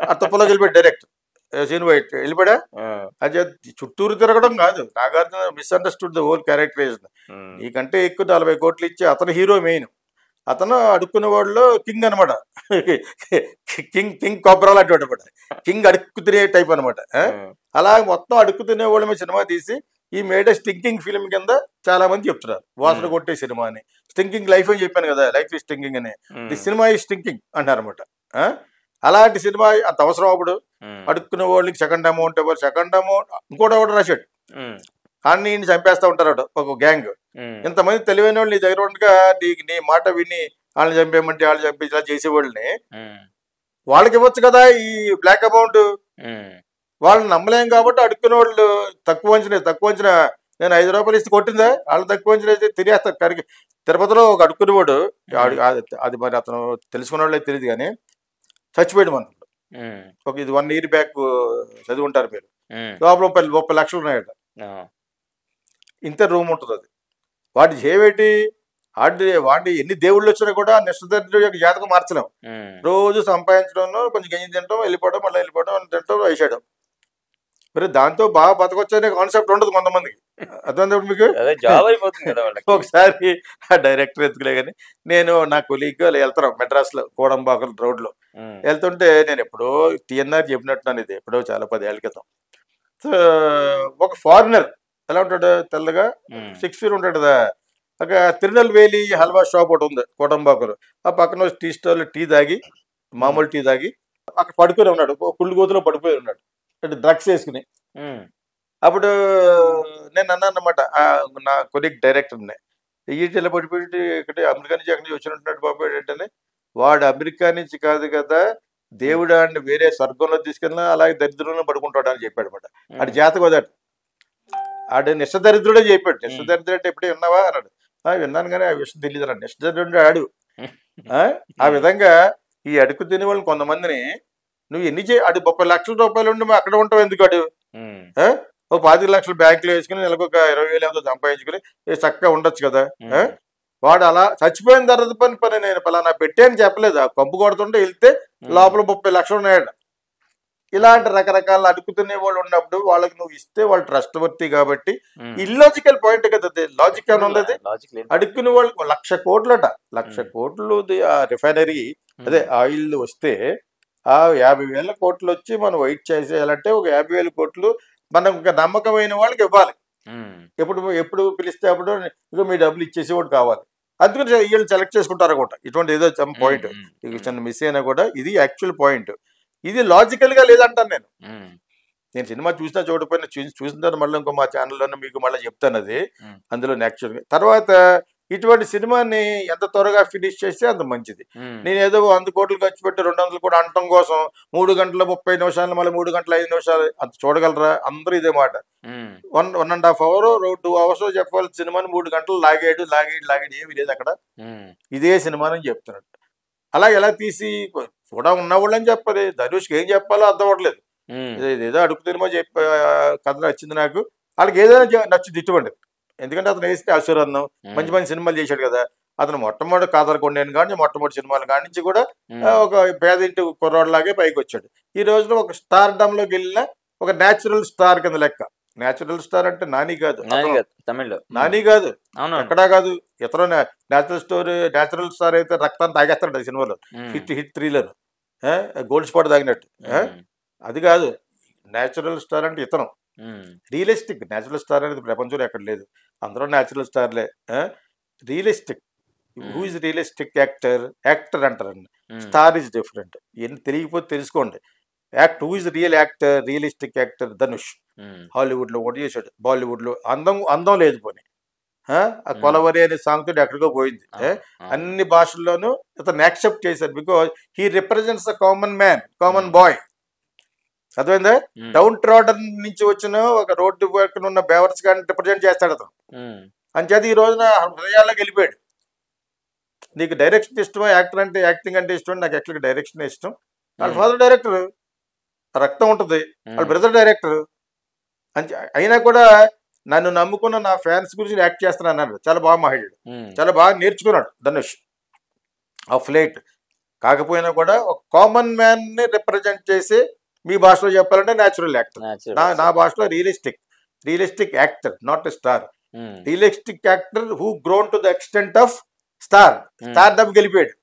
ఆ తుప్పలోకి వెళ్ళిపోయాడు డైరెక్ట్ సీన్ వైట్ వెళ్ళిపోయా. అది చుట్టూరు తిరగడం కాదు. Nagarjuna misunderstood the whole characterisation. నీకంటే ఎక్కువ 40 కోట్లు ఇచ్చి అతను హీరో మెయిన్, అతను అడుక్కునే వాళ్ళు కింగ్ అనమాట. కింగ్ కొబ్బరా లాంటి వాడు అనమాట. కింగ్ అడుక్కు తినే టైప్ అనమాట. అలా మొత్తం అడుక్కు తినేవాళ్ళ మీద సినిమా తీసి ఈ మేడ స్టింకింగ్ ఫిల్మ్ కింద చాలా మంది చెప్తున్నారు. వాసన కొట్టే సినిమా అని. స్టింకింగ్ లైఫ్ అని చెప్పాను కదా, లైఫ్ ఈ స్టింకింగ్ అని. ది సినిమా ఈ స్టింకింగ్ అంటారు అనమాట. అలాంటి సినిమా అంత అవసరం. అప్పుడు అడుక్కునే వాళ్ళకి సెకండ్ అమౌంట్ ఇవ్వాలి. సెకండ్ అమౌంట్ ఇంకోటి ఒకటి రాశాడు, అన్ని చంపేస్తా ఉంటారు ఒక గ్యాంగ్. ఇంతమంది తెలివైన వాళ్ళు నీ దగ్గర ఉండగా నీ మాట విని వాళ్ళని చంపేయమంటే వాళ్ళు చంపి ఇలా చేసేవాళ్ళని వాళ్ళకి ఇవ్వచ్చు కదా ఈ బ్లాక్ అమౌంట్. వాళ్ళని నమ్మలేం కాబట్టి అడుక్కునే వాళ్ళు తక్కువ అంచనా నేను 5 రూపాయలు ఇస్తే కొట్టిందా, వాళ్ళు తక్కువ అంచనా అయితే తిరిగేస్తారు. కరికి తిరుపతిలో ఒక అడుక్కునేవాడు, అది మరి అతను తెలుసుకున్న వాళ్ళే తెలియదు కానీ చచ్చిపోయాడు మనకు. ఇది 1 year బ్యాక్ చదివి ఉంటారు మీరు. లోపల 30 లక్షలు ఉన్నాయట. ఇంత రూమ్ ఉంటుంది. అది వాటి చేయబెట్టి వాటి ఎన్ని దేవుళ్ళు వచ్చినా కూడా నిష్ఠదరిద్రుడి యొక్క జాతకం మార్చలేం. రోజు సంపాదించడం, కొంచెం గంజి తింటాం, వెళ్ళిపోవడం, మళ్ళీ వెళ్ళిపోవడం, తింటాం, వేసాడు. మరి దాంతో బాగా బతకొచ్చనే కాన్సెప్ట్ ఉండదు కొంతమందికి. అర్థం మీకు ఒకసారి ఆ డైరెక్టర్ ఎత్తుకులే కానీ నేను నా కొలీగ్ వెళ్తున్నాం మెడ్రాస్లో కోడంబాకల్ రోడ్లో వెళ్తుంటే నేను ఎప్పుడో TNR చెప్పినట్టున్నాను, ఇది ఎప్పుడో చాలా 10 ఏళ్ల క్రితం. సో ఒక ఫారినర్ ఎలా ఉంటాడు, తెల్లగా 6 feet ఉంటాడు కదా. అక్కడ తిరునెల్వేలి హల్వా షాప్ ఒకటి ఉంది కోటంబాకులు. ఆ పక్కన టీ స్టాల్ టీ తాగి మామూలు టీ తాగి అక్కడ పడుకొని ఉన్నాడు. కుళ్ళు గోతులో పడిపోయి ఉన్నాడు డ్రగ్స్ వేసుకుని. అప్పుడు నేను అన్నాను అనమాట నా కొలీగ్ డైరెక్టర్ని, ఇలా పడిపోయి ఇక్కడ అమెరికా నుంచి అక్కడి నుంచి వచ్చినట్టున్నాడు బాబు ఏంటంటే, వాడు అమెరికా నుంచి కాదు కదా దేవుడు ఆడిని వేరే స్వర్గంలో తీసుకెళ్ళినా అలాగే దరిద్రంలో పడుకుంటాడు అని చెప్పాడు అనమాట. ఆడి జాతకం అదట. ఆడు నిష్ఠదరిద్రుడే చెప్పాడు. నిష్ఠదరిద్రుడు అంటే ఎప్పుడే ఉన్నావా అన్నాడు. విన్నాను కానీ ఆ విషయం తెలియదు. నెక్స్ట్ జనరేషన్ ఆడు ఆ విధంగా ఈ అడుగు తినే వాళ్ళు కొంతమందిని నువ్వు ఎన్ని అటు 30 లక్షల రూపాయలు ఉండి అక్కడ ఉంటావు ఎందుకు అటు ఓ 25 లక్షలు బ్యాంకులో వేసుకుని నెలకు ఒక 20,000 ఎంతో సంపాదించుకుని చక్కగా ఉండొచ్చు కదా. వాడు అలా చచ్చిపోయిన తర్వాత పని నేను పలానా పెట్టాను చెప్పలేదు. ఆ కంపు కొడుతుంటే వెళ్తే లోపల 30 లక్షలు ఉన్నాయట. ఇలాంటి రకరకాల అడుగుతునే వాళ్ళు ఉన్నప్పుడు వాళ్ళకి నువ్వు ఇస్తే వాళ్ళు ట్రస్ట్ వర్తి కాబట్టి ఇల్లాజికల్ పాయింట్ కదా. లాజిక్ అని ఉంది. అడుక్కునే వాళ్ళు 1,00,000 కోట్లట. 1,00,000 కోట్లు ఆ రిఫైనరీ అదే ఆయిల్ వస్తే ఆ 50,000 కోట్లు వచ్చి మనం వెయిట్ చేసేయాలంటే ఒక 50,000 కోట్లు మనం ఒక నమ్మకమైన వాళ్ళకి ఇవ్వాలి. ఎప్పుడు పిలిస్తే అప్పుడు ఇక మీ డబ్బులు ఇచ్చేసేవాడు కావాలి. అందుకని వీళ్ళు సెలెక్ట్ చేసుకుంటారు కూడా. ఇటువంటి ఏదో పాయింట్ చిన్న మిస్ అయినా కూడా ఇది యాక్చువల్ పాయింట్. ఇది లాజికల్ గా లేదంటాను నేను సినిమా చూసినా చూడకపోయినా చూసిన తర్వాత మళ్ళీ ఇంకో మా ఛానల్లోనే మీకు మళ్ళీ చెప్తాను అది అందులో యాక్చువల్గా. తర్వాత ఇటువంటి సినిమాని ఎంత త్వరగా ఫినిష్ చేస్తే అంత మంచిది. నేను ఏదో 100 కోట్లు ఖర్చు పెట్టి 200 కూడా అనటం కోసం 3 గంటల 30 నిమిషాలు మళ్ళీ 3 గంటల 5 నిమిషాలు అంత చూడగలరా? అందరూ ఇదే మాట. 1.5 అవర్ 2 అవర్స్ చెప్పాలి సినిమాని 3 గంటలు లాగేడు ఏమీ లేదు అక్కడ. ఇదే సినిమాని చెప్తున్నాడు. అలా ఎలా తీసి కూడా ఉన్నవాళ్ళని చెప్పాలి. ధనుష్కి ఏం చెప్పాలో అర్థం అవ్వట్లేదు. ఏదో అడుగు సినిమా కథ నచ్చింది నాకు. వాళ్ళకి ఏదైనా నచ్చింది ఇటువంటిది. ఎందుకంటే అతను వేస్తే అసురన్నం మంచి మంచి సినిమాలు చేశాడు కదా. అతను మొట్టమొదటి కాదరకొండేను కానీ మొట్టమొదటి సినిమాలు కాడి నుంచి కూడా ఒక పేదింటి కుర్రాడులాగే పైకి వచ్చాడు. ఈ రోజున ఒక స్టార్డమ్లోకి వెళ్ళిన ఒక న్యాచురల్ స్టార్ కింద లెక్క. న్యాచురల్ స్టార్ అంటే నాని కాదు, నాని కాదు, ఎక్కడా కాదు. ఇతర న్యాచురల్ స్టార్ అయితే రక్తాన్ని తాగేస్తాడు సినిమాలో. హిట్ 3లను గోల్డ్ స్పాట్ తాగినట్టు. అది కాదు న్యాచురల్ స్టార్ అంటే ఇతను. రియలిస్టిక్ న్యాచురల్ స్టార్ అనేది ప్రపంచంలో ఎక్కడ లేదు. అందరూ natural స్టార్లే. Realistic who is realistic actor అంటారండి. Star is different. ఎన్ని తెలియకపోతే తెలుసుకోండి. Who is real actor, realistic actor Dhanush. Hollywood లో కూడా చేశాడు, బాలీవుడ్ లో అందం లేదు పోనీ. ఆ కొలవరి అనే సాంగ్ తోటి ఎక్కడికో పోయింది. అన్ని భాషల్లోనూ ఇతను యాక్సెప్ట్ చేశారు. Because he represents a common man, common boy. అర్థమైందా? డౌన్ ట్రాడన్ నుంచి వచ్చిన ఒక రోడ్డు పక్కన ఉన్న బేవర్స్ గారిని రిప్రజెంట్ చేస్తాడు అతను. అంచేత ఈ రోజున హృదయాల్లోకి వెళ్ళిపోయాడు. నీకు డైరెక్షన్ ఇష్టమా, యాక్టర్ అంటే యాక్టింగ్ అంటే ఇష్టం? నాకు యాక్చువల్గా డైరెక్షన్ ఇష్టం. వాళ్ళ ఫాదర్ డైరెక్టర్, రక్తం ఉంటుంది. వాళ్ళ బ్రదర్ డైరెక్టర్. అయినా కూడా నన్ను నమ్ముకున్న నా ఫ్యాన్స్ గురించి యాక్ట్ చేస్తాను అన్నాడు. చాలా బాగా మాట్లాడాడు, చాలా బాగా నేర్చుకున్నాడు ధనుష్ ఆఫ్ లేట్. కాకపోయినా కూడా ఒక కామన్ మ్యాన్ ని రిప్రజెంట్ చేసి మీ భాషలో చెప్పాలంటే న్యాచురల్ యాక్టర్. నా భాషలో realistic actor, not a star. Realistic actor who grown to the extent of stardom గెలిపాడు.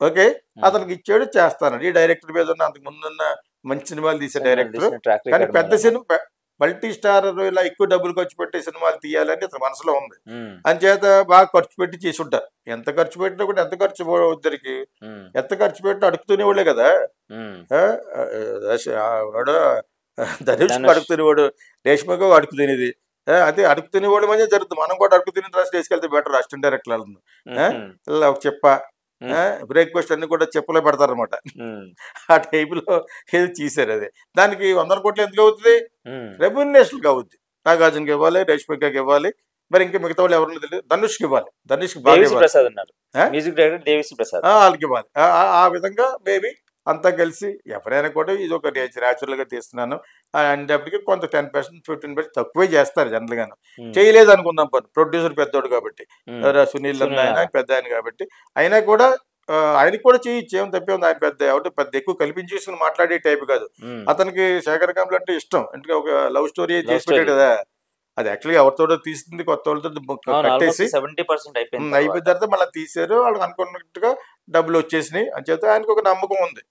ఓకే, అతనికి ఇచ్చాడు, చేస్తాను. ఈ డైరెక్టర్ మీద ఉన్న అంతకు ముందున్న మంచి సినిమాలు తీసే డైరెక్టర్. కానీ పెద్ద సినిమా మల్టీ స్టార్ ఇలా ఎక్కువ డబ్బులు ఖర్చు పెట్టి సినిమాలు తీయాలని అతని మనసులో ఉంది. అంచేత బాగా ఖర్చు పెట్టి చేసి ఉంటారు. ఎంత ఖర్చు పెట్టినా కూడా ఎంత ఖర్చు ఇద్దరికి ఎంత ఖర్చు పెట్టినా అడుగుతూనే వాళ్ళే కదా. ధనుష్ అడుగుతునేవాడు, రేష్మకు అడుగు తినేది. అదే అడుగు తినేవాడు మంచిగా జరుగుతుంది. మనం కూడా అడుగు తిని డ్రెస్ వేసుకెళ్తే బెటర్. అసిస్టెంట్ డైరెక్టర్ వెళ్తుంది ఒక చెప్ప బ్రేక్ఫాస్ట్ అన్ని కూడా చెప్పులో పెడతారు అనమాట. ఆ టైపులో ఏదో చేశారు. అదే దానికి 100 కోట్లు ఎందుకు అవుతుంది? రెమ్యూనరేషన్కి అవుద్ది. నాగార్జునకి ఇవ్వాలి, రేష్మికకి ఇవ్వాలి, మరి ఇంకా మిగతా వాళ్ళు ఎవరు తెలియదు. ధనుష్కి ఇవ్వాలి, ధనుష్కి బాగా వాళ్ళకి ఇవ్వాలి. ఆ విధంగా మేబీ అంతా కలిసి ఎవరైనా కూడా ఇది ఒక న్యాచురల్ గా తీస్తున్నాను అనేటప్పటికి కొంత 10% 15% తక్కువే చేస్తారు జనరల్ గాను. చేయలేదు అనుకుందాం, ప్రొడ్యూసర్ పెద్దోడు కాబట్టి, సునీల్ ఆయన పెద్ద ఆయన కాబట్టి. అయినా కూడా ఆయనకి కూడా చేయొచ్చు, ఏం తప్పే ఉంది. ఆయన పెద్ద ఎక్కువ కల్పించేసుకుని మాట్లాడే టైప్ కాదు. అతనికి శేఖర్ కమల్ అంటే ఇష్టం. అంటే ఒక లవ్ స్టోరీ చేసి పెట్టాడు కదా. అది యాక్చువల్గా ఎవరితో తీసింది, కొత్త వాళ్ళతో కట్టేసి 70% అయిపోయిన తర్వాత మళ్ళీ తీసారు. వాళ్ళకి అనుకున్నట్టుగా డబ్బులు వచ్చేసినాయి. అంచేత ఆయనకు ఒక నమ్మకం ఉంది.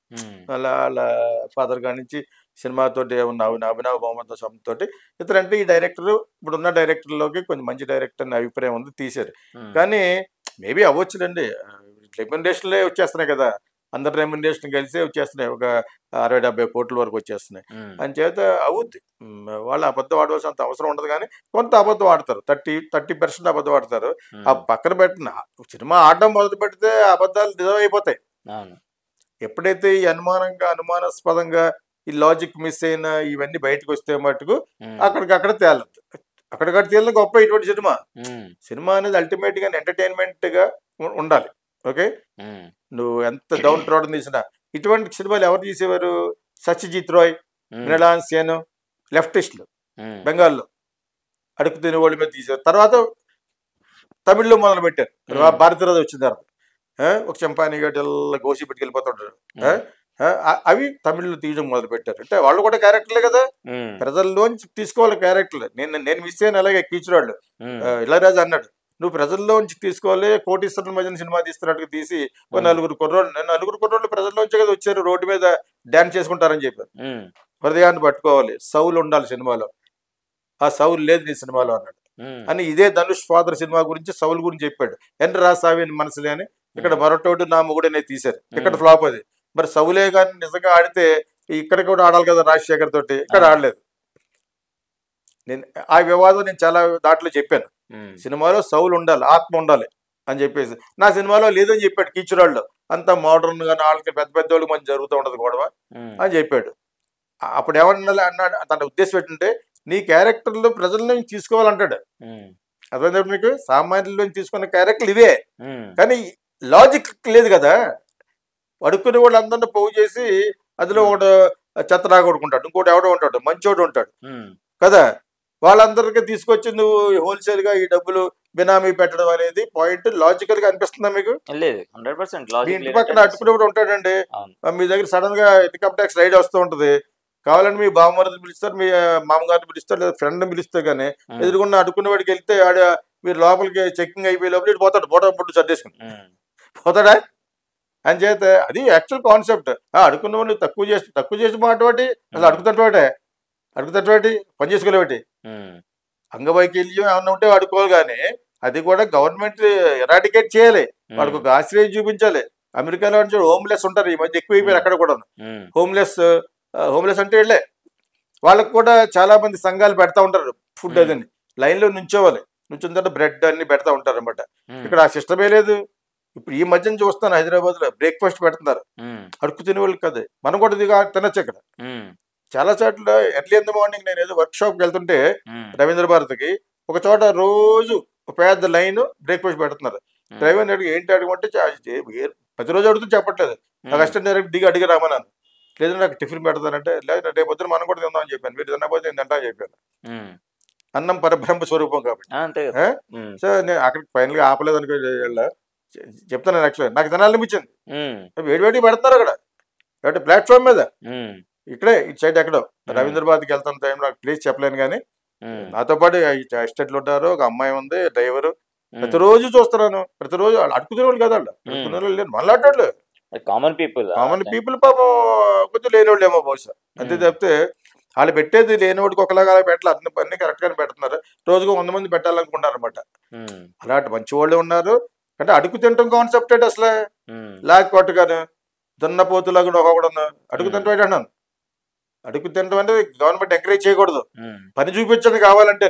అలా ఫాదర్ గారి నుంచి సినిమాతోటి ఏమన్నా అభినవ్ బొమ్మతో సొంతతోటి ఇతరంటే ఈ డైరెక్టర్ ఇప్పుడున్న డైరెక్టర్లోకి కొంచెం మంచి డైరెక్టర్ అనే అభిప్రాయం ఉంది, తీశారు. కానీ మేబీ అవ్వచ్చులండి. రెమ్యునరేషన్లే వచ్చేస్తున్నాయి కదా, అందరు రెమ్యునరేషన్ కలిసే వచ్చేస్తున్నాయి. ఒక 60-70 కోట్ల వరకు వచ్చేస్తున్నాయి. అంచేత అవుద్ది. వాళ్ళు అబద్ధం ఆడవలసినంత అవసరం ఉండదు. కానీ కొంత అబద్ధం ఆడతారు, 30% అబద్ధం ఆడతారు. ఆ పక్కన పెట్టిన సినిమా ఆడడం మొదలు పెడితే అబద్ధాలు నిజం అయిపోతాయి. ఎప్పుడైతే ఈ అనుమానాస్పదంగా ఈ లాజిక్ మిస్ అయిన ఇవన్నీ బయటకు వస్తే మటుకు అక్కడికక్కడ తేలదు. అక్కడ కడితే గొప్ప ఇటువంటి సినిమా. సినిమా అనేది అల్టిమేట్ గా ఎంటర్టైన్మెంట్ గా ఉండాలి. ఓకే, నువ్వు ఎంత డౌన్ ట్రోడన్ తీసినా. ఇటువంటి సినిమాలు ఎవరు తీసేవారు? సత్యజిత్ రాయ్, మృణాల్ సేన్, లెఫ్టిస్టులు బెంగాల్లో అడుగు తినే వాళ్ళ మీద తీసేవారు. తర్వాత తమిళ్లో మొదలు పెట్టారు. భారతీరాజు వచ్చిన తర్వాత ఒక చంపాని గడ్డ గోసి పెట్టుకు వెళ్ళిపోతుంటారు. అవి తమిళ్లో తీయడం మొదలు పెట్టారు. అంటే వాళ్ళు కూడా క్యారెక్టర్లే కదా, ప్రజల్లోంచి తీసుకోవాలి క్యారెక్టర్లు. నేను మిస్ అయ్యాను. అలాగే కీచురాళ్ళు ఇళయరాజు అన్నాడు, నువ్వు ప్రజల్లోంచి తీసుకోవాలి. కోటీశ్వరుల మధ్యన సినిమా తీస్తున్నట్టుగా తీసి నలుగురు కుర్రోళ్ళు ప్రజల్లోంచే కదా వచ్చారు, రోడ్డు మీద డాన్స్ చేసుకుంటారని చెప్పారు. హృదయాన్ని పట్టుకోవాలి, సౌలు ఉండాలి సినిమాలో. ఆ సౌలు లేదు నీ సినిమాలో అన్నాడు. అని ఇదే ధనుష్ ఫాదర్ సినిమా గురించి సౌలు గురించి చెప్పాడు. ఎన్ రాసావి మనసులే అని. ఇక్కడ మరొకటి నా మొగుడనే తీశారు, ఇక్కడ ఫ్లాప్ అది. మరి సౌలే కానీ నిజంగా ఆడితే ఇక్కడ కూడా ఆడాలి కదా రాజశేఖర్ తోటి, ఇక్కడ ఆడలేదు. నేను ఆ వివాదం నేను చాలా దాంట్లో చెప్పాను. సినిమాలో సౌలు ఉండాలి, ఆత్మ ఉండాలి అని చెప్పేసి. నా సినిమాలో లేదని చెప్పాడు కీచురాళ్ళు. అంతా మోడర్న్ గా వాళ్ళకి పెద్ద పెద్ద వాళ్ళకి మంచి జరుగుతూ ఉండదు గొడవ అని చెప్పాడు. అప్పుడు ఏమన్నా అన్నాడు, తన ఉద్దేశం ఏంటంటే నీ క్యారెక్టర్లు ప్రజల నుంచి తీసుకోవాలంటాడు. అర్థమైంది మీకు? సామాన్యుల నుంచి తీసుకున్న క్యారెక్టర్లు ఇవే, కానీ లాజిక్ లేదు కదా. అడుక్కునే వాళ్ళు అందరిని పోగు చేసి అందులో ఒకడు చెత్తరా కొడుకుంటాడు, ఇంకోటి ఎవడో ఉంటాడు, మంచోడు ఉంటాడు కదా. వాళ్ళందరికీ తీసుకొచ్చి నువ్వు హోల్సేల్ గా ఈ డబ్బులు బినామీ పెట్టడం అనేది పాయింట్ లాజికల్ గా అనిపిస్తుందా మీకు? మీ ఇంటి పక్కన అడుక్కునేవాడు ఉంటాడండి, మీ దగ్గర సడన్ గా ఇన్కమ్ ట్యాక్స్ రైడ్ వస్తూ ఉంటది. కావాలని మీ బామ్మగారిని పిలుస్తారు, మీ మామగారిని పిలుస్తారు, లేదా ఫ్రెండ్ పిలిస్తే గానీ ఎదురుకున్న అడుక్కునేవాడికి వెళ్తే ఆడ మీరు లోపలికి చెక్కింగ్ అయిపోయే లోపల ఇటు పోతాడు, ఫోటో పొట్టు సర్దేసుకుని పోతాడా అని చేత. అది యాక్చువల్ కాన్సెప్ట్. అడుక్కున్న వాళ్ళు తక్కువ చేసి మాట్లాడి అసలు అడుగుతట్టువాటి పని చేసుకోలేవాటి. అంగవైకల్యం ఏమన్నా ఉంటే అడుకోవాలి, కానీ అది కూడా గవర్నమెంట్ ఎరాడికేట్ చేయాలి. వాడికి ఒక ఆశ్రయం చూపించాలి. అమెరికాలో హోమ్లెస్ ఉంటారు, ఈ మధ్య ఎక్కువైపోయారు అక్కడ కూడా. హోమ్లెస్ అంటే వెళ్ళే వాళ్ళకు కూడా చాలా మంది సంఘాలు పెడతా ఉంటారు. ఫుడ్ అదని లైన్లో నుంచోవాలి, నుంచిన తర్వాత బ్రెడ్ అన్ని పెడతా ఉంటారు అనమాట. ఇక్కడ ఆ సిస్టమే లేదు. ఇప్పుడు ఈ మధ్యన చూస్తాను హైదరాబాద్ లో బ్రేక్ఫాస్ట్ పెడుతున్నారు అడుక్కు తినే వాళ్ళకి కదా. మనం కూడా తినొచ్చు ఇక్కడ. చాలా చోట్ల ఎర్లీ ఇన్ ద మార్నింగ్ నేను ఏదో వర్క్ షాప్కి వెళ్తుంటే రవీంద్ర భారతికి ఒక చోట రోజు పెద్ద లైన్ బ్రేక్ఫాస్ట్ పెడుతున్నారు. డ్రైవర్ అడిగి ఏంటి అడగమంటే ప్రతిరోజు అడుగుతూ చెప్పట్లేదు. నాకు అసిస్టెంట్ డైరెక్ట్ అడిగి రామన్నాను. లేదంటే నాకు టిఫిన్ పెడతానంటే లేదు, రేపు పొద్దున మనం కూడా తిందామని చెప్పాను. మీరు తినకపోతే నేను తింటా అని చెప్పాను. అన్నం పరబ్రహ్మ స్వరూపం కాబట్టి. సో నేను అక్కడికి ఫైనల్ గా ఆపలేదు అనుకో, చెప్తాను. యాక్చువల్గా నాకు తినాలనిపించింది. వేడి పెడుతున్నారు అక్కడ, కాబట్టి ప్లాట్ఫామ్ మీద. ఇక్కడే ఇటు సైడ్ ఎక్కడో రవీంద్ర భారతికి వెళ్తాను టైం, నాకు ప్లేస్ చెప్పలేను. కానీ నాతో పాటు అసిస్టెంట్లు ఉంటారు, ఒక అమ్మాయి ఉంది, డ్రైవరు. ప్రతిరోజు చూస్తున్నాను. ప్రతిరోజు వాళ్ళు అడుగుతున్న వాళ్ళు కదా, వాళ్ళు అడుగుతున్న వాళ్ళు లేదు, మళ్ళీ కామన్ పీపుల్ పాపం కొంచెం లేని వాళ్ళు ఏమో బహుశా. అంతే తప్పితే వాళ్ళు పెట్టేది లేనివాడికి ఒకలాగా పెట్టాలి. అన్ని కరెక్ట్ గానే పెడుతున్నారు. రోజుకు 100 మంది పెట్టాలనుకుంటారు అనమాట. అలాంటి మంచి వాళ్ళు ఉన్నారు. అంటే అడుగు తింటాం కాన్సెప్ట్ ఏంటి అసలు? లేకపోట్టుగాను దున్నపోతులాగా ఒకడు అడుగు తింటాడు అన్నాను. అడుగు తినడం అంటే గవర్నమెంట్ ఎంకరేజ్ చేయకూడదు. పని చూపించండి కావాలంటే.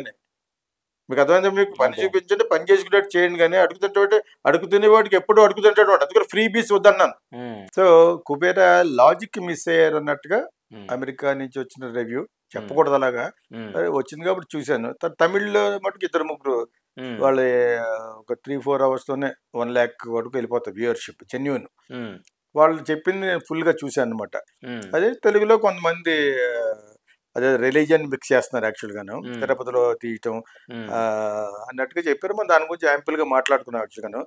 మీకు అర్థమైంది? మీకు పని చూపించండి, పని చేసుకునేట్టు చేయండి. కానీ అడుగు తినేవాడికి ఎప్పుడు అడుగు తింటాడు. అందుకని ఫ్రీ బీస్ వద్దన్నాను. సో కుబేరా లాజిక్ మిస్ అయ్యారు అన్నట్టుగా అమెరికా నుంచి వచ్చిన రివ్యూ. చెప్పకూడదు అలాగా, వచ్చింది కాబట్టి చూశాను. తమిళ్లో మటుకు 2-3 వాళ్ళ ఒక 3-4 hours తోనే 1 lakh వరకు వెళ్ళిపోతారు వ్యూవర్షిప్. జెన్యూన్ వాళ్ళు చెప్పింది నేను ఫుల్ గా చూశాను అనమాట. అదే తెలుగులో కొంతమంది అదే రిలీజియన్ మిక్స్ చేస్తున్నారు యాక్చువల్ గాను, తిరుపతిలో తీయటం అన్నట్టుగా చెప్పారు. మనం దాని గురించి యాంపుల్ గా మాట్లాడుకున్నాం. యాక్చువల్ గాను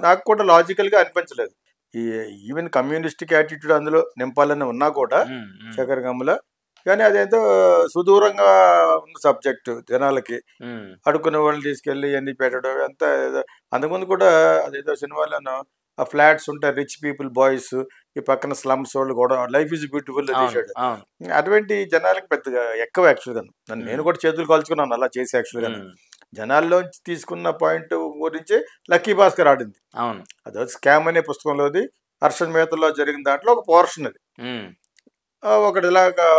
నాకు కూడా లాజికల్ గా అనిపించలేదు. ఈవెన్ కమ్యూనిస్టిక్ యాటిట్యూడ్ అందులో నింపాలని ఉన్నా కూడా శేఖర్ కమ్ముల, కానీ అదేంతో సుదూరంగా ఉన్న సబ్జెక్టు జనాలకి. అడుక్కునే వాళ్ళు తీసుకెళ్ళి అన్ని పెట్టడం అంతా. అంతకుముందు కూడా అదేదో సినిమాలను ఆ ఫ్లాట్స్ ఉంటాయి, రిచ్ పీపుల్ బాయ్స్, ఈ పక్కన స్లమ్స్ వాళ్ళు కూడా లైఫ్ ఈజ్ బ్యూటిఫుల్ తీసాడు. అటువంటి జనాలకి పెద్దగా ఎక్కువ యాక్చువల్గా. నేను కూడా చేతులు కాల్చుకున్నాను అలా చేసి. యాక్చువల్గా జనాల్లోంచి తీసుకున్న పాయింట్ గురించి లక్కీ భాస్కర్ ఆడింది. అదే స్కామ్ అనే పుస్తకంలోది హర్షన్ మేతలో జరిగిన దాంట్లో ఒక పోర్షన్ అది. ఒకటి ఇలాగా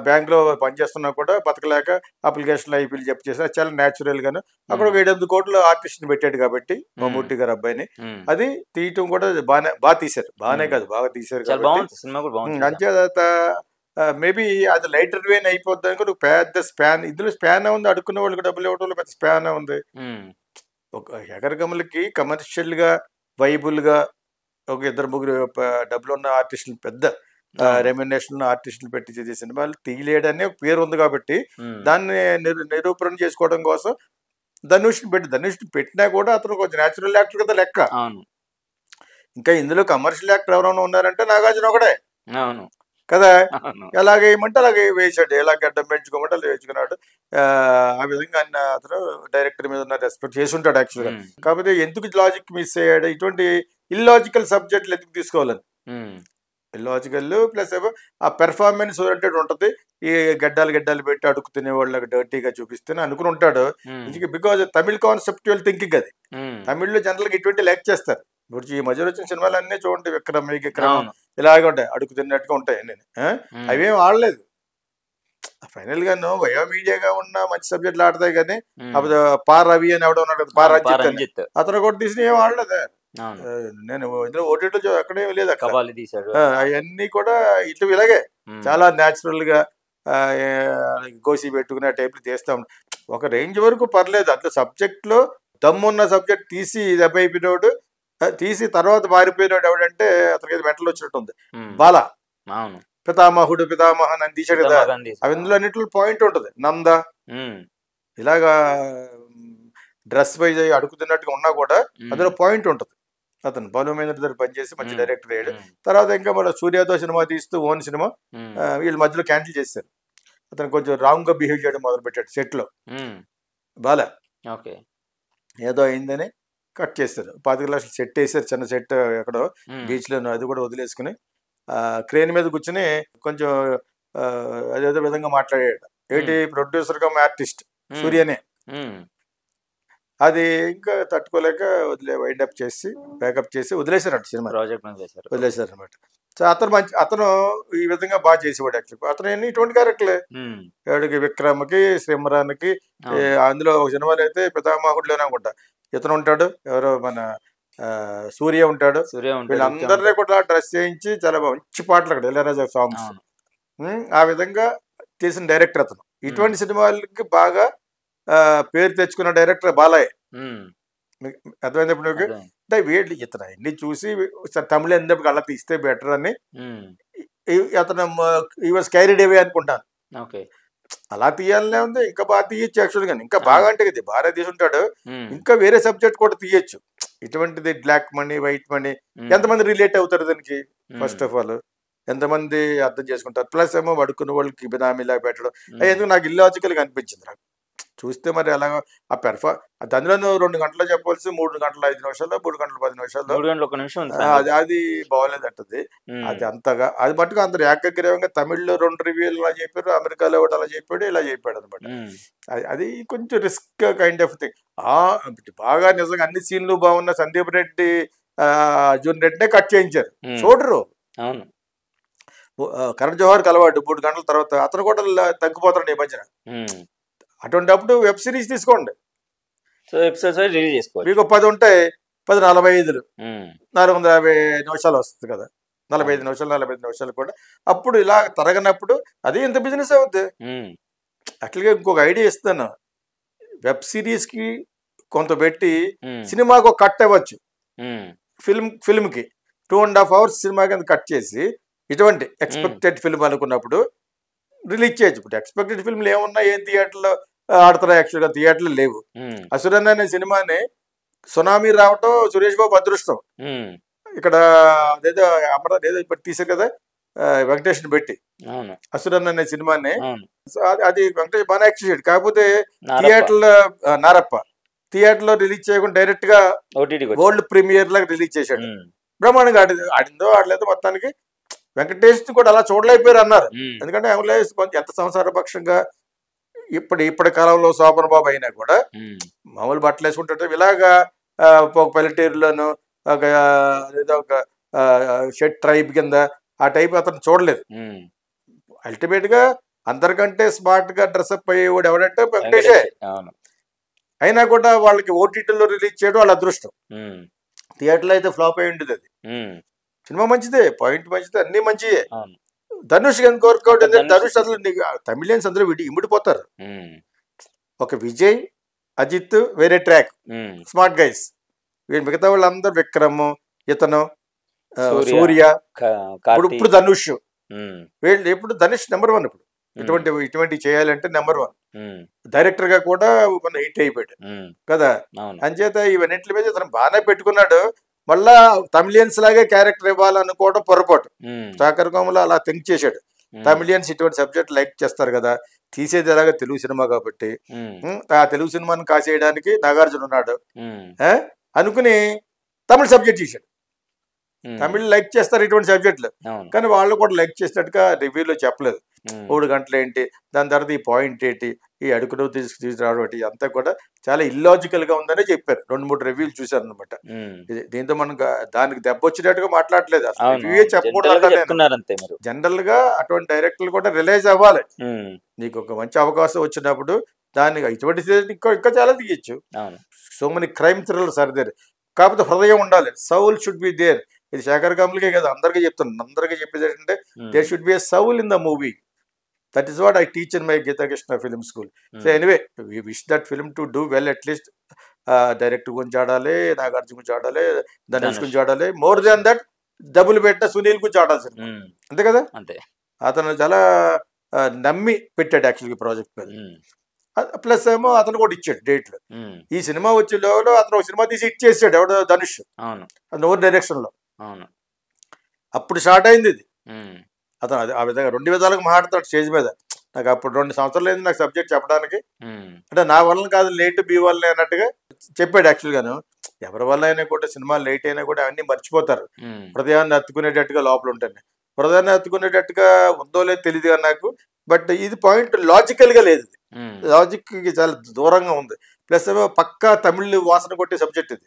బ్యాంక్ లో పనిచేస్తున్నా కూడా బతకలేక అప్లికేషన్లు ఐపీలు చెప్పి చేసి చాలా న్యాచురల్ గాను అక్కడ ఒక 7-8 కోట్ల ఆర్టిస్ట్ పెట్టాడు కాబట్టి మమ్మూటి గారు అబ్బాయిని. అది తీయటం కూడా బాగా తీశారు. బాగానే కాదు, బాగా తీశారు. అంచేత మేబీ అది లైటర్ వేన్ అయిపోద్ది అనుకో నువ్వు పెద్ద స్పాన్, ఇందులో స్పాన్ ఉంది, అడుక్కునే వాళ్ళకి డబ్బులు ఇవ్వడంలో పెద్ద స్పాన్ ఉంది. ఒక ఎగరగములకి కమర్షియల్గా వైబుల్గా ఒక ఇద్దరు ముగ్గురు డబ్బులు ఉన్న ఆర్టిస్టులు, పెద్ద రెమ్యునరేషన్ ఆర్టిస్టులు పెట్టి చేసే సినిమాలు తీయలేడని ఒక పేరు ఉంది కాబట్టి దాన్ని నిరూపణ చేసుకోవడం కోసం ధనుష్ని పెట్టినా కూడా అతను కొంచెం న్యాచురల్ యాక్టర్ కదా లెక్క. ఇంకా ఇందులో కమర్షియల్ యాక్టర్ ఎవరైనా ఉన్నారంటే నాగార్జున ఒకడే కదా. ఎలాగ వేయమంటే అలాగే వేసాడు, ఎలా గడ్డం పెంచుకోమంటే అలా వేసుకున్నాడు. ఆ విధంగా ఆయన అతను డైరెక్టర్ మీద ఉన్న రెస్పెక్ట్ చేసి ఉంటాడు యాక్చువల్గా. కాకపోతే ఎందుకు లాజిక్ మిస్ అయ్యాడు, ఇటువంటి ఇల్లాజికల్ సబ్జెక్టులు ఎందుకు తీసుకోవాలని. ఇల్లాజికల్ ప్లస్ ఆ పెర్ఫార్మెన్స్ ఓరియంటెడ్ ఉంటుంది. ఈ గడ్డాలు పెట్టి అడుగు తినే వాళ్ళకి డర్టీగా చూపిస్తే అనుకుని ఉంటాడు. బికాజ్ తమిళ్ కాన్సెప్చువల్ థింకింగ్ అది. తమిళ్లో జనరల్గా ఇటువంటి లైక్ చేస్తారు. ఇప్పుడు ఈ మధ్యలో వచ్చిన సినిమాలు అన్నీ చూడండి, విక్రమ్ ఇలాగే ఉంటాయి, అడుగు తిన్నట్టుగా ఉంటాయి. నేను అవేం ఆడలేదు. ఫైనల్ గా వయో మీడియాగా ఉన్న మంచి సబ్జెక్టులు ఆడతాయి కానీ పా రవి అని ఎవడో ఉన్నాడు కదా, పా రంజిత్, అతను కూడా తీసిన ఏం ఆడలేదు. నేను ఇందులో ఓటీటీ అక్కడే లేదు అక్కడ. అవన్నీ కూడా ఇటు ఇలాగే చాలా న్యాచురల్ గా గోసి పెట్టుకునే టైప్లు తీస్తాం. ఒక రేంజ్ వరకు పర్లేదు. అంత సబ్జెక్ట్ లో దమ్మున్న సబ్జెక్ట్ తీసి దెబ్బ అయిపోయినోడు, తీసి తర్వాత మారిపోయినాడు ఎవడంటే అతనికి మెంటల్ వచ్చినట్టు ఉంది. బాలా పితామహుడు పితామహన్ అని తీసాడు కదా, అవి ఇందులో అన్నింటిలో పాయింట్ ఉంటుంది. నంద ఇలాగా డ్రెస్ వైజ్ అడుగుతున్నట్టుగా ఉన్నా కూడా అందులో పాయింట్ ఉంటుంది. అతను బాలుమేంద్ర దగ్గర పనిచేసి మంచి డైరెక్టర్ అయ్యాడు. తర్వాత ఇంకా మన సూర్యతో సినిమా తీస్తూ ఓన్ సినిమా వీళ్ళ మధ్యలో క్యాన్సిల్ చేశారు. అతను కొంచెం రాంగ్ గా బిహేవ్ చేయడం మొదలు పెట్టాడు సెట్ లో. బాలా ఏదో అయిందని కట్ చేస్తారు. 25 లక్షలు సెట్ వేసారు, చిన్న సెట్ ఎక్కడో బీచ్ లో, అది కూడా వదిలేసుకుని క్రేన్ మీద కూర్చుని కొంచెం అదేదో విధంగా మాట్లాడాడు. ఏంటి ప్రొడ్యూసర్ గా ఆర్టిస్ట్ సూర్యనే. అది ఇంకా తట్టుకోలేక వైండప్ చేసి బ్యాకప్ చేసి వదిలేశారంట సినిమా, వదిలేశారు అనమాట. సో అతను ఈ విధంగా బాగా చేసేవాడు. యాక్చువల్ అతను ఇటువంటి క్యారెక్టర్లే ఎవడికి, విక్రమ్కి, సిమ్రాన్కి. అందులో ఒక సినిమాలో అయితే పితామహుడులోనే అనుకుంటా ఇతను ఉంటాడు, ఎవరో మన సూర్య ఉంటాడు. వీళ్ళందరినీ కూడా డ్రెస్ చేయించి చాలా మంచి పాటలు అక్కడ ఇళయరాజా సాంగ్స్ ఆ విధంగా చేసిన డైరెక్టర్ అతను. ఇటువంటి సినిమాలకి బాగా పేరు తెచ్చుకున్న డైరెక్టర్ బాలయ్య. అర్థమైంది ఇప్పుడు అంటే వీళ్ళు ఇతను అన్ని చూసి తమిళ ఎందుకు అలా తీస్తే బెటర్ అని అతను ఈ వాజ్ క్యారీడ్ అవే అనుకుంటాను. అలా తీయాలనే ఉంది, ఇంకా బాగా తీయచ్చు యాక్చువల్ గా. ఇంకా బాగా అంటే కదా బాగా తీసుంటాడు, ఇంకా వేరే సబ్జెక్ట్ కూడా తీయచ్చు. ఇటువంటిది బ్లాక్ మనీ వైట్ మనీ ఎంతమంది రిలేట్ అవుతారు దానికి, ఫస్ట్ ఆఫ్ ఆల్ ఎంతమంది అర్థం చేసుకుంటారు. ప్లస్ ఏమో వడుకున్న వాళ్ళకి బినామీలా పెట్టడం ఎందుకు నాకు ఇల్లాజికల్ గా అనిపించింది నాకు చూస్తే. మరి అలాగా ఆ అందులో 2 గంటలు చెప్పవలసి 3 గంటల 5 నిమిషాల్లో 3 గంటల 10 నిమిషాల్లో అది బాగోలేదు అంటది. అది అంతగా అది మట్టుకు అందరు ఏకగ్రీవంగా తమిళ్లో 2 రివ్యూలు అలా చెప్పారు, అమెరికాలో ఒకటి అలా చెప్పాడు, ఇలా చెప్పాడు అనమాట. అది కొంచెం రిస్క్ కైండ్ ఆఫ్ థింగ్. బాగా నిజంగా అన్ని సీన్లు బాగున్న సందీప్ రెడ్డి, అర్జున్ రెడ్డినే కట్ చేయించారు, చూడరు. కరణ్ జోహర్ అలవాటు 3 గంటల తర్వాత అతను కూడా తగ్గిపోతాడు ఈ మధ్యన. అటువంటిప్పుడు వెబ్ సిరీస్ తీసుకోండి, మీకు 10 ఉంటాయి, 10:45 450 నిమిషాలు వస్తుంది కదా, 45 నిమిషాలు 45 నిమిషాలు కూడా. అప్పుడు ఇలా తరగనప్పుడు అది ఎంత బిజినెస్ అవుద్ది. అట్లాగే ఇంకొక ఐడియా ఇస్తాను, వెబ్ సిరీస్ కి కొంత పెట్టి సినిమాకు ఒక కట్ అవ్వచ్చు. ఫిల్మ్ కి 2.5 hours సినిమా కింద కట్ చేసి ఇటువంటి ఎక్స్పెక్టెడ్ ఫిల్మ్ అనుకున్నప్పుడు రిలీజ్ చేయొచ్చు. ఇప్పుడు ఎక్స్పెక్టెడ్ ఫిల్మ్లు ఏమున్నా ఏం థియేటర్లో ఆడతారా, యాక్చువల్గా థియేటర్లు లేవు. అసురన్ అనే సినిమాని సునామీ రావటం సురేష్ బాబు అదృష్టం. ఇక్కడ అదేదో అమరావతి ఏదో ఇప్పుడు తీసారు కదా వెంకటేష్ని పెట్టి అసురన్ అనే సినిమాని, అది వెంకటేష్ బాగా యాక్ట్ చేశాడు. కాకపోతే థియేటర్లో నారప్ప థియేటర్లో రిలీజ్ చేయకుండా డైరెక్ట్ గా వరల్డ్ ప్రీమియర్ లాగా రిలీజ్ చేశాడు. బ్రహ్మాండంగా ఆడిందో ఆడలేదో మొత్తానికి వెంకటేష్ కూడా అలా చూడలేకపోయారు అన్నారు. ఎందుకంటే ఎంత సంసారపక్షంగా ఇప్పటి కాలంలో శోభన్ బాబు అయినా కూడా మామూలు బట్టలు వేసుకుంటుంటే ఇలాగా ఒక పల్లెటూరులోను ఏదో ఒక షెడ్ ట్రైబ్ కింద ఆ టైప్ అతను చూడలేదు. అల్టిమేట్ గా అందరికంటే స్మార్ట్ గా డ్రెస్అప్ అయ్యేవాడు ఎవడంటే వెంకటేషే. అయినా కూడా వాళ్ళకి ఓటీటీలో రిలీజ్ చేయడం వాళ్ళ అదృష్టం. థియేటర్లో అయితే ఫ్లాప్ అయి ఉండేది. అది సినిమా మంచిదే, పాయింట్ మంచిదే, అన్ని మంచిదే. ధనుష్ ఎందుకు వర్కౌట్ అంటే ధనుష్ అసలు తమిళియన్స్ అందరూ ఇమిడిపోతారు. ఒక విజయ్, అజిత్ వేరే ట్రాక్, స్మార్ట్ గైస్. వీళ్ళు మిగతా వాళ్ళందరూ విక్రమ్, ఇతను సూర్య, ఇప్పుడు ధనుష్. వీళ్ళు ఇప్పుడు ధనుష్ నెంబర్ 1 ఇప్పుడు. ఇటువంటి చేయాలంటే నెంబర్ 1 డైరెక్టర్ గా కూడా మన హిట్ అయిపోయాడు కదా. అంచేత ఇవన్నింటి మీద ఇతను బాగానే పెట్టుకున్నాడు. మళ్ళా తమిళియన్స్ లాగే క్యారెక్టర్ ఇవ్వాలనుకోవడం పొరపాటు. శేఖర్ కమ్ముల అలా థింక్ చేశాడు. తమిళియన్స్ ఇటువంటి సబ్జెక్ట్ లైక్ చేస్తారు కదా, తీసేది ఎలాగా తెలుగు సినిమా కాబట్టి ఆ తెలుగు సినిమాని కాసేయడానికి నాగార్జున ఉన్నాడు అనుకుని తమిళ సబ్జెక్ట్ చేశాడు. తమిళ్ లైక్ చేస్తారు ఇటువంటి సబ్జెక్టులు, కానీ వాళ్ళు కూడా లైక్ చేసినట్టుగా రివ్యూలో చెప్పలేదు. 3 గంటలు ఏంటి, దాని తర్వాత ఈ పాయింట్ ఏంటి, ఈ అడుగును తీసుకురావడం ఏంటి, అంతా కూడా చాలా ఇల్లాజికల్ గా ఉందనే చెప్పారు. 2-3 రివ్యూలు చూశారు అనమాట. దీంతో మనం దానికి దెబ్బ వచ్చినట్టుగా మాట్లాడలేదు, రివ్యూ చెప్పకూడదు. జనరల్ గా అటువంటి డైరెక్టర్లు కూడా రిలైజ్ అవ్వాలి. నీకు ఒక మంచి అవకాశం వచ్చినప్పుడు దానికి ఇటువంటి ఇంకా చాలా తీయచ్చు. So many crime thrillers are there. కాకపోతే హృదయం ఉండాలి, సౌల్ షుడ్ బి దేర్. ఇది శేఖర్ కమ్ములకే కదా, అందరికీ చెప్తున్నాను. అందరికీ చెప్పేది ఏంటంటే there should be a soul in the movie. That is what I teach in my Geeta Krishna Film School. So anyway, we wish that film to do well. At least director గురించి ఆడాలి, నాగార్జున గురించి ఆడాలి, ధనుష్ గురించి ఆడాలి. More than that double పెట్టిన సునీల్ గురించి ఆడాల్సింది, అంతే కదా. అతను చాలా నమ్మి పెట్టాడు యాక్చువల్గా ప్రాజెక్ట్ మీద. ప్లస్ ఏమో అతను కూడా ఇచ్చాడు డేట్లు. ఈ సినిమా వచ్చే లోపల అతను ఒక సినిమా తీసి ఇచ్చేసాడు, ఎవడో ధనుష్, నోర్ డైరెక్షన్ లో. అప్పుడు స్టార్ట్ అయింది ఇది. అతను ఆ విధంగా 2 విధాలుగా మాట్లాడతాడు స్టేజ్ మీద. నాకు అప్పుడు 2 సంవత్సరాలు అయింది నాకు సబ్జెక్ట్ చెప్పడానికి. అంటే నా వల్ల కాదు, లేట్ బి వల్లే అన్నట్టుగా చెప్పాడు. యాక్చువల్గాను ఎవరి వల్ల అయినా కూడా సినిమా లేట్ అయినా కూడా అవన్నీ మర్చిపోతారు. హృదయాన్ని హత్తుకునేటట్టుగా లోపల ఉంటాను. హృదయాన్ని హత్తుకునేటట్టుగా ఉందో లేదో తెలియదు కానీ నాకు. బట్ ఇది పాయింట్ లాజికల్ గా లేదు, లాజిక్ కి చాలా దూరంగా ఉంది. ప్లస్ ఏమో పక్కా తమిళ్ వాసన కొట్టే సబ్జెక్ట్ ఇది.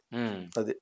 అది.